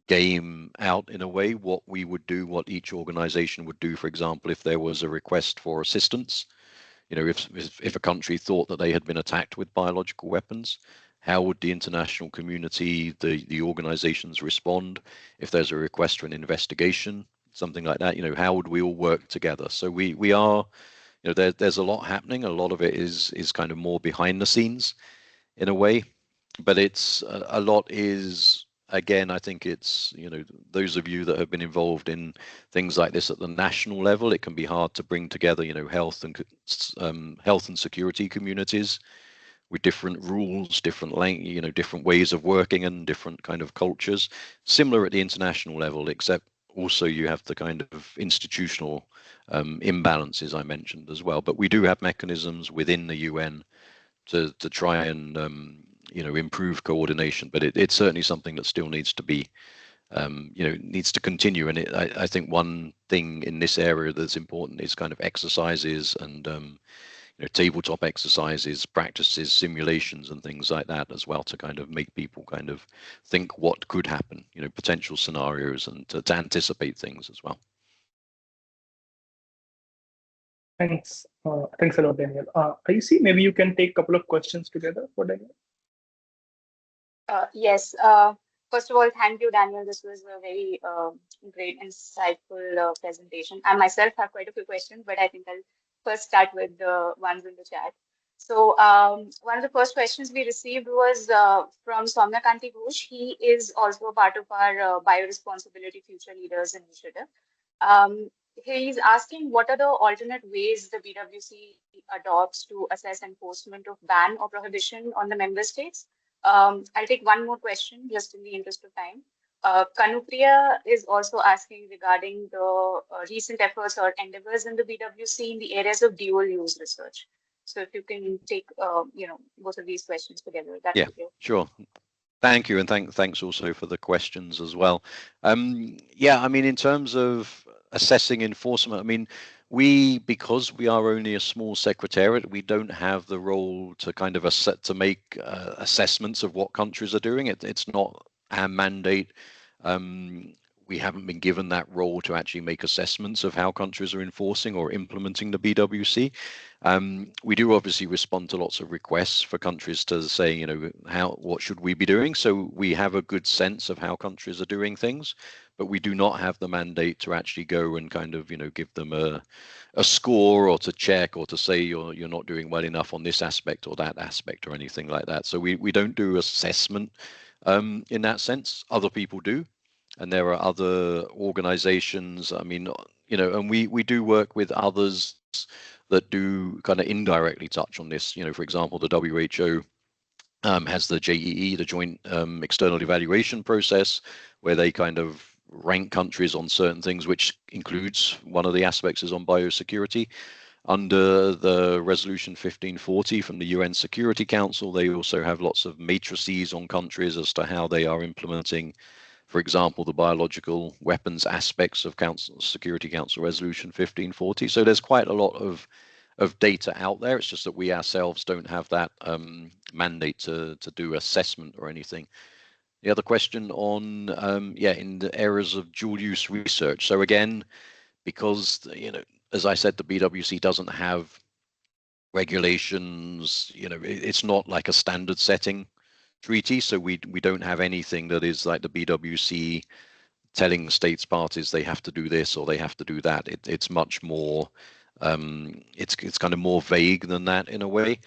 game out in a way what we would do, what each organization would do. For example, if there was a request for assistance, if a country thought that they had been attacked with biological weapons, how would the international community, the organizations respond? If there's a request for an investigation, something like that, how would we all work together? So we are, there's a lot happening. A lot of it is kind of more behind the scenes. in a way, but it's a lot is, again, I think it's, those of you that have been involved in things like this at the national level, it can be hard to bring together, health and security communities with different rules, different ways of working and different kind of cultures, similar at the international level, except also you have the kind of institutional imbalances I mentioned as well. But we do have mechanisms within the UN to try and improve coordination, but it's certainly something that still needs to be needs to continue. And I think one thing in this area that's important is kind of exercises and tabletop exercises, practices, simulations, and things like that as well, to kind of make people kind of think what could happen, potential scenarios, and to anticipate things as well. Thanks. Thanks a lot, Daniel. IC, maybe you can take a couple of questions together for Daniel. Yes. First of all, thank you, Daniel. This was a very great, insightful presentation. I myself have quite a few questions, but I think I'll first start with the ones in the chat. So one of the first questions we received was from Soumya Kanti Ghosh. He is also a part of our Bioresponsibility Future Leaders initiative. He's asking, what are the alternate ways the BWC adopts to assess enforcement of ban or prohibition on the member states? I'll take one more question just in the interest of time. Kanupriya is also asking regarding the recent efforts or endeavors in the BWC in the areas of dual use research. So if you can take both of these questions together, that would be great. Sure. Thank you, and thanks also for the questions as well. Yeah, I mean, in terms of assessing enforcement, I mean, because we are only a small secretariat, we don't have the role to kind of make assessments of what countries are doing. It's not our mandate. We haven't been given that role to actually make assessments of how countries are enforcing or implementing the BWC. We do obviously respond to lots of requests for countries to say, what should we be doing? So we have a good sense of how countries are doing things, but we do not have the mandate to actually go and kind of, give them a score, or to check, or to say you're not doing well enough on this aspect or that aspect or anything like that. So we don't do assessment in that sense. Other people do. And there are other organizations, I mean, and we do work with others that do kind of indirectly touch on this. For example, the WHO has the JEE, the Joint External Evaluation Process, where they kind of rank countries on certain things, which includes, one of the aspects is on biosecurity. Under the Resolution 1540 from the UN Security Council, they also have lots of matrices on countries as to how they are implementing, for example, the biological weapons aspects of Security Council Resolution 1540. So there's quite a lot of data out there. It's just that we ourselves don't have that mandate to do assessment or anything. The other question on, in the areas of dual use research. So again, because, as I said, the BWC doesn't have regulations, it's not like a standard setting treaty, so we don't have anything that is like the BWC telling states parties they have to do this or they have to do that. It's much more it's kind of more vague than that in a way.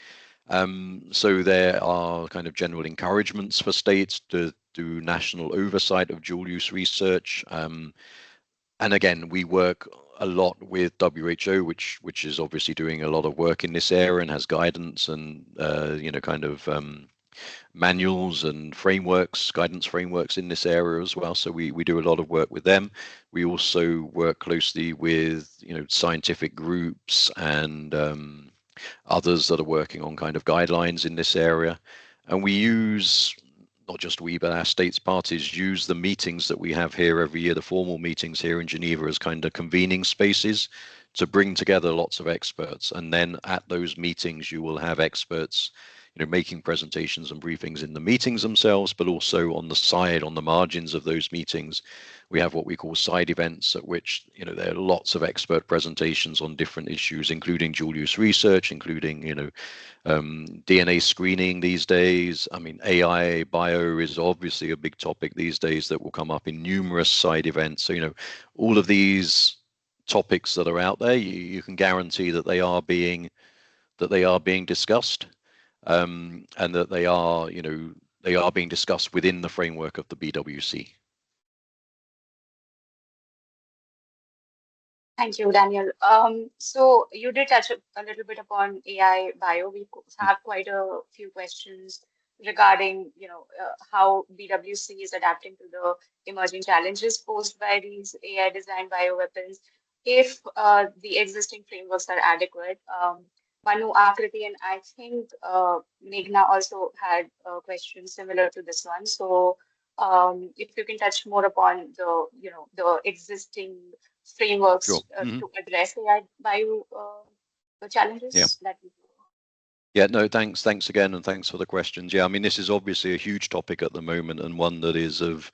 So there are kind of general encouragements for states to do national oversight of dual use research, and again, we work a lot with WHO, which is obviously doing a lot of work in this area and has guidance and kind of manuals and frameworks, guidance frameworks in this area as well. So we do a lot of work with them. We also work closely with scientific groups and others that are working on kind of guidelines in this area. And we use, not just we, but our states parties use the meetings that we have here every year, the formal meetings here in Geneva, as kind of convening spaces to bring together lots of experts. And then at those meetings, you will have experts making presentations and briefings in the meetings themselves, but also on the side, on the margins of those meetings, we have what we call side events, at which there are lots of expert presentations on different issues, including dual use research, including DNA screening these days. I mean, AI, bio is obviously a big topic these days that will come up in numerous side events. So all of these topics that are out there, you can guarantee that they are being discussed. and that they are, they are being discussed within the framework of the BWC. Thank you, Daniel. So you did touch a little bit upon AI bio. We have quite a few questions regarding, how BWC is adapting to the emerging challenges posed by these AI-designed bioweapons. If the existing frameworks are adequate, Manu, Akriti, and I think Meghna also had a question similar to this one. So if you can touch more upon the existing frameworks Sure. to address AI bio challenges. Yeah. That would be. Yeah, no, thanks again, and thanks for the questions. Yeah, I mean, this is obviously a huge topic at the moment, and one that is of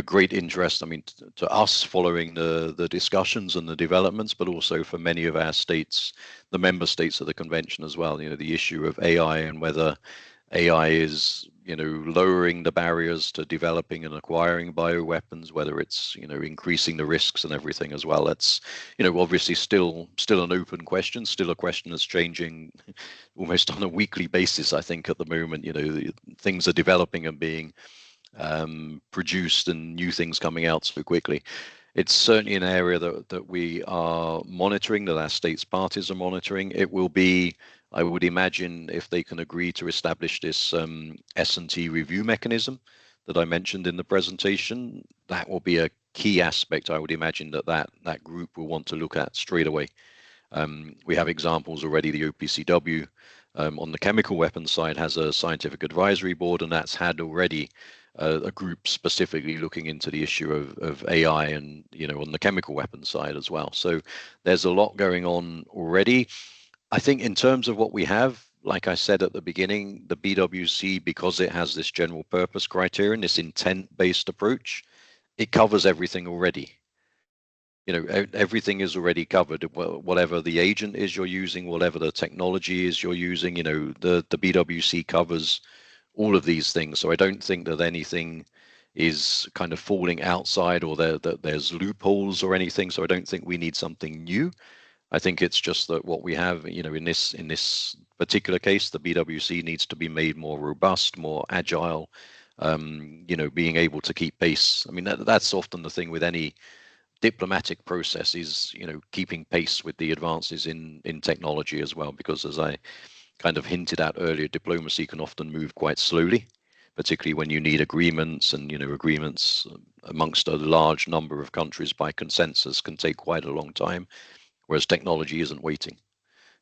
great interest. I mean, to us following the discussions and the developments, but also for many of our states, the member states of the convention as well. The issue of AI and whether AI is lowering the barriers to developing and acquiring bioweapons, whether it's increasing the risks and everything as well. That's obviously still an open question, still a question that's changing almost on a weekly basis. I think at the moment things are developing and being produced and new things coming out so quickly. It's certainly an area that we are monitoring, that our states parties are monitoring. It will be, I would imagine, if they can agree to establish this S&T review mechanism that I mentioned in the presentation, that will be a key aspect. I would imagine that group will want to look at straight away. We have examples already. The OPCW on the chemical weapons side has a scientific advisory board, and that's had already a group specifically looking into the issue of AI and on the chemical weapons side as well. So there's a lot going on already. I think in terms of what we have, like I said at the beginning, the BWC, because it has this general purpose criterion, this intent-based approach, it covers everything already. Everything is already covered. Whatever the agent is you're using, whatever the technology is you're using, the BWC covers all of these things. So I don't think that anything is kind of falling outside or that there's loopholes or anything. So I don't think we need something new. I think it's just that what we have, in this particular case, the BWC needs to be made more robust, more agile, being able to keep pace. I mean, that's often the thing with any diplomatic process is, keeping pace with the advances in technology as well, because as I kind of hinted at earlier, diplomacy can often move quite slowly, particularly when you need agreements, and agreements amongst a large number of countries by consensus can take quite a long time, whereas technology isn't waiting.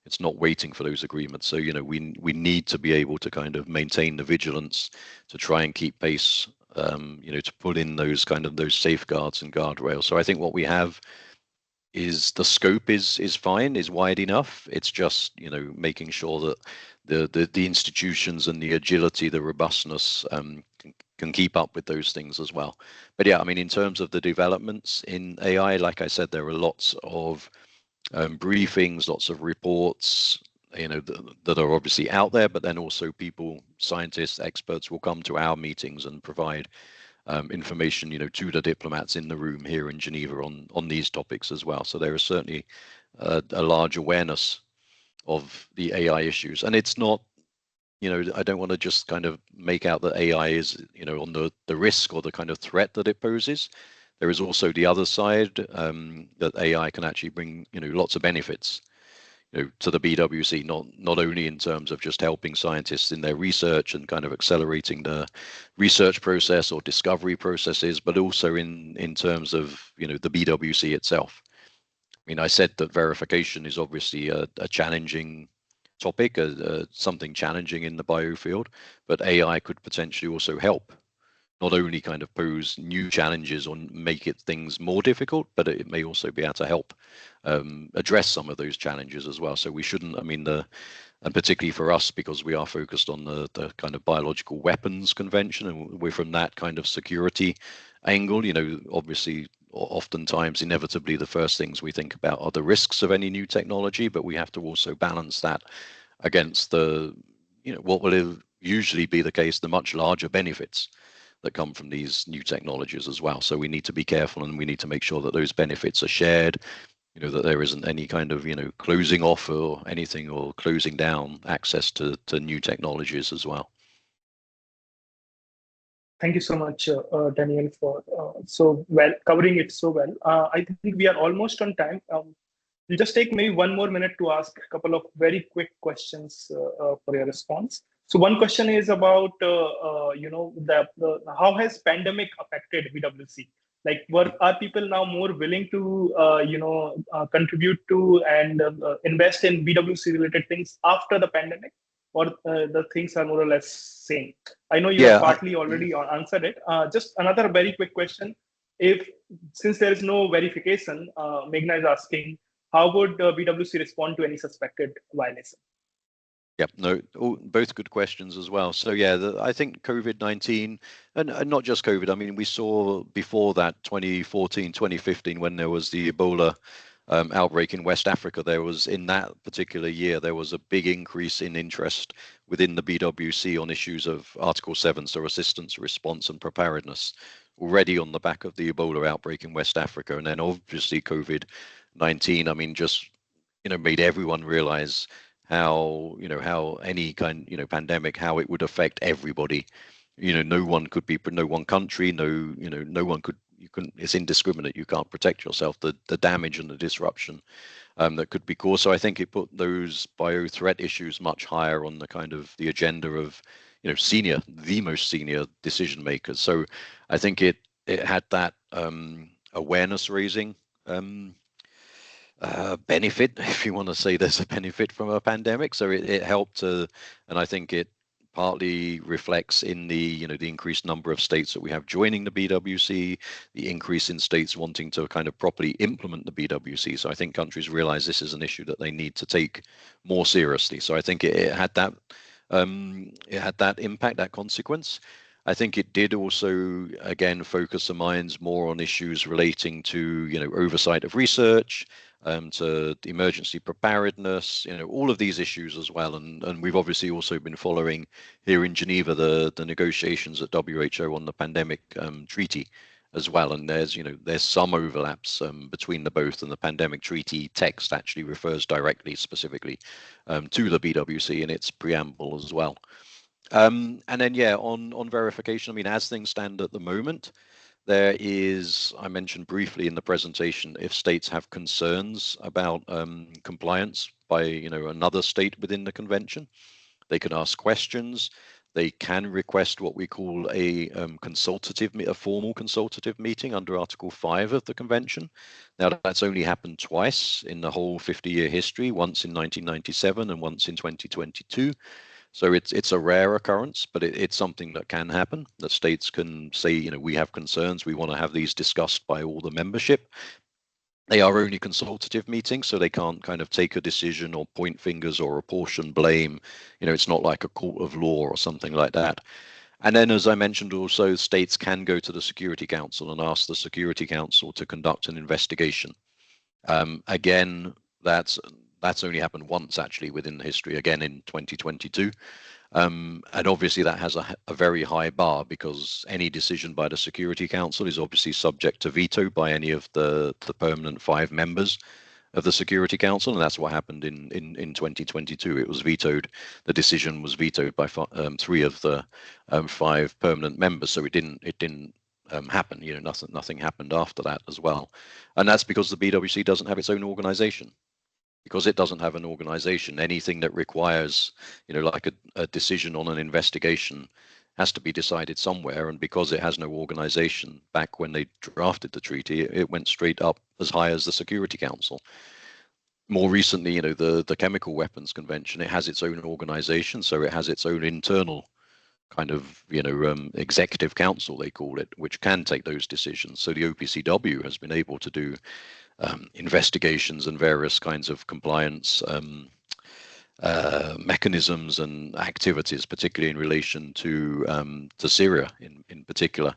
It's not waiting for those agreements. So we need to be able to kind of maintain the vigilance to try and keep pace, to put in those safeguards and guardrails. So I think what we have is the scope is fine, is wide enough. It's just making sure that the institutions and the agility, the robustness can keep up with those things as well. But yeah, I mean, in terms of the developments in AI, like I said, there are lots of briefings, lots of reports that are obviously out there, but then also people, scientists, experts will come to our meetings and provide information, to the diplomats in the room here in Geneva on these topics as well. So there is certainly a large awareness of the AI issues, and it's not, I don't want to just kind of make out that AI is, on the risk or the kind of threat that it poses. There is also the other side, that AI can actually bring, lots of benefits, to the BWC, not only in terms of just helping scientists in their research and kind of accelerating the research process or discovery processes, but also in terms of the BWC itself. I mean, I said that verification is obviously a challenging topic, something challenging in the biofield, but AI could potentially also help, not only kind of pose new challenges or make it things more difficult, but it may also be able to help address some of those challenges as well. So we shouldn't, I mean, and particularly for us, because we are focused on the kind of biological weapons convention, and we're from that kind of security angle, obviously, oftentimes, inevitably, the first things we think about are the risks of any new technology, but we have to also balance that against what will usually be the case, the much larger benefits that come from these new technologies as well. So we need to be careful, and we need to make sure that those benefits are shared, that there isn't any kind of, closing off or anything or closing down access to new technologies as well. Thank you so much, Daniel, for covering it so well. I think we are almost on time. We'll just take maybe 1 more minute to ask a couple of very quick questions for your response. So one question is about how has pandemic affected BWC? Like, are people now more willing to contribute to and invest in BWC related things after the pandemic, or the things are more or less same? I know you have partly already answered it. Just another very quick question: since there is no verification, Meghna is asking, how would BWC respond to any suspected violation? Yep, no, both good questions as well. So yeah, I think COVID-19, and not just COVID, I mean, we saw before that 2014, 2015, when there was the Ebola outbreak in West Africa, in that particular year, there was a big increase in interest within the BWC on issues of Article 7, so assistance, response and preparedness, already on the back of the Ebola outbreak in West Africa. And then obviously COVID-19, I mean, just, made everyone realize how any kind, pandemic, how it would affect everybody. No one country, no one could, it's indiscriminate. You can't protect yourself. The damage and the disruption that could be caused. So I think it put those biothreat issues much higher on the kind of the agenda of, the most senior decision makers. So I think it had that awareness raising benefit, if you want to say there's a benefit from a pandemic. So it helped and I think it partly reflects in the the increased number of states that we have joining the BWC, the increase in states wanting to kind of properly implement the BWC. So I think countries realize this is an issue that they need to take more seriously. So I think it had that impact, that consequence. I think it did also, again, focus the minds more on issues relating to, oversight of research, to the emergency preparedness, all of these issues as well. And we've obviously also been following here in Geneva the negotiations at WHO on the pandemic treaty as well. And there's some overlaps between the both, and the pandemic treaty text actually refers directly, specifically to the BWC in its preamble as well. And then, on verification, I mean, as things stand at the moment, there is, I mentioned briefly in the presentation, if states have concerns about compliance by, another state within the convention, they can ask questions. They can request what we call a formal consultative meeting under Article 5 of the convention. Now, that's only happened twice in the whole 50-year history, once in 1997 and once in 2022. So it's a rare occurrence, but it's something that can happen, that states can say, we have concerns, we want to have these discussed by all the membership. They are only consultative meetings, so they can't kind of take a decision or point fingers or apportion blame. It's not like a court of law or something like that. And then, as I mentioned, also states can go to the Security Council and ask the Security Council to conduct an investigation. Again, that's only happened once actually within the history, again in 2022. And obviously that has a very high bar, because any decision by the Security Council is obviously subject to veto by any of the permanent 5 members of the Security Council, and that's what happened in 2022. It was vetoed. The decision was vetoed by 3 of the 5 permanent members. So it didn't happen. Nothing happened after that as well, and that's because the BWC doesn't have its own organization. Because it doesn't have an organization, anything that requires, like a decision on an investigation has to be decided somewhere. And because it has no organization, back when they drafted the treaty, it went straight up as high as the Security Council. More recently, the Chemical Weapons Convention, it has its own organization, so it has its own internal kind of, executive council, they call it, which can take those decisions. So the OPCW has been able to do investigations and various kinds of compliance mechanisms and activities, particularly in relation to Syria in particular.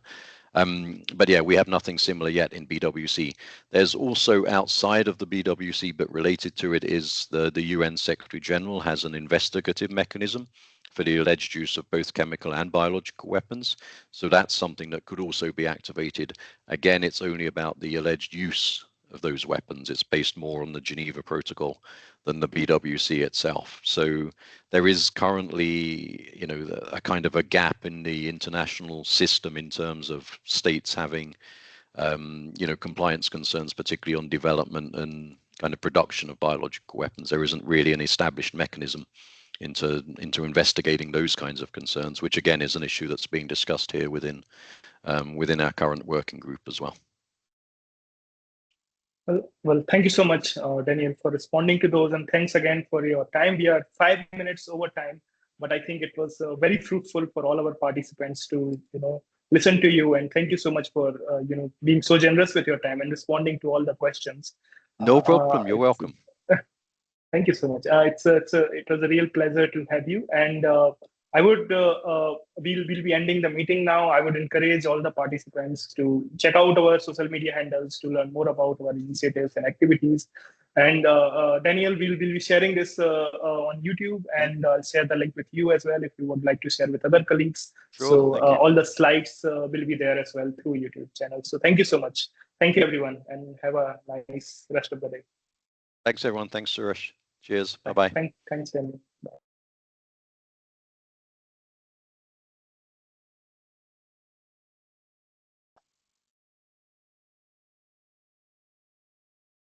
But yeah, we have nothing similar yet in BWC. There's also, outside of the BWC but related to it, is the UN Secretary General has an investigative mechanism for the alleged use of both chemical and biological weapons. So that's something that could also be activated. Again, it's only about the alleged use of those weapons. It's based more on the Geneva Protocol than the BWC itself. So there is currently, you know, a kind of a gap in the international system in terms of states having, you know, compliance concerns, particularly on development and kind of production of biological weapons. There isn't really an established mechanism into investigating those kinds of concerns, which again is an issue that's being discussed here within our current working group as well. Well, thank you so much, Daniel, for responding to those, and thanks again for your time. We are 5 minutes over time, but I think it was very fruitful for all our participants to, you know, listen to you, and thank you so much for, you know, being so generous with your time and responding to all the questions. No problem. You're welcome. Thank you so much. It was a real pleasure to have you. And I would, we'll be ending the meeting now. I would encourage all the participants to check out our social media handles to learn more about our initiatives and activities. And Daniel, we'll be sharing this on YouTube, and I'll share the link with you as well if you would like to share with other colleagues. Sure, so all the slides will be there as well through YouTube channel. So thank you so much. Thank you, everyone, and have a nice rest of the day. Thanks, everyone. Thanks, Suresh. Cheers. Bye-bye. Thanks, Daniel.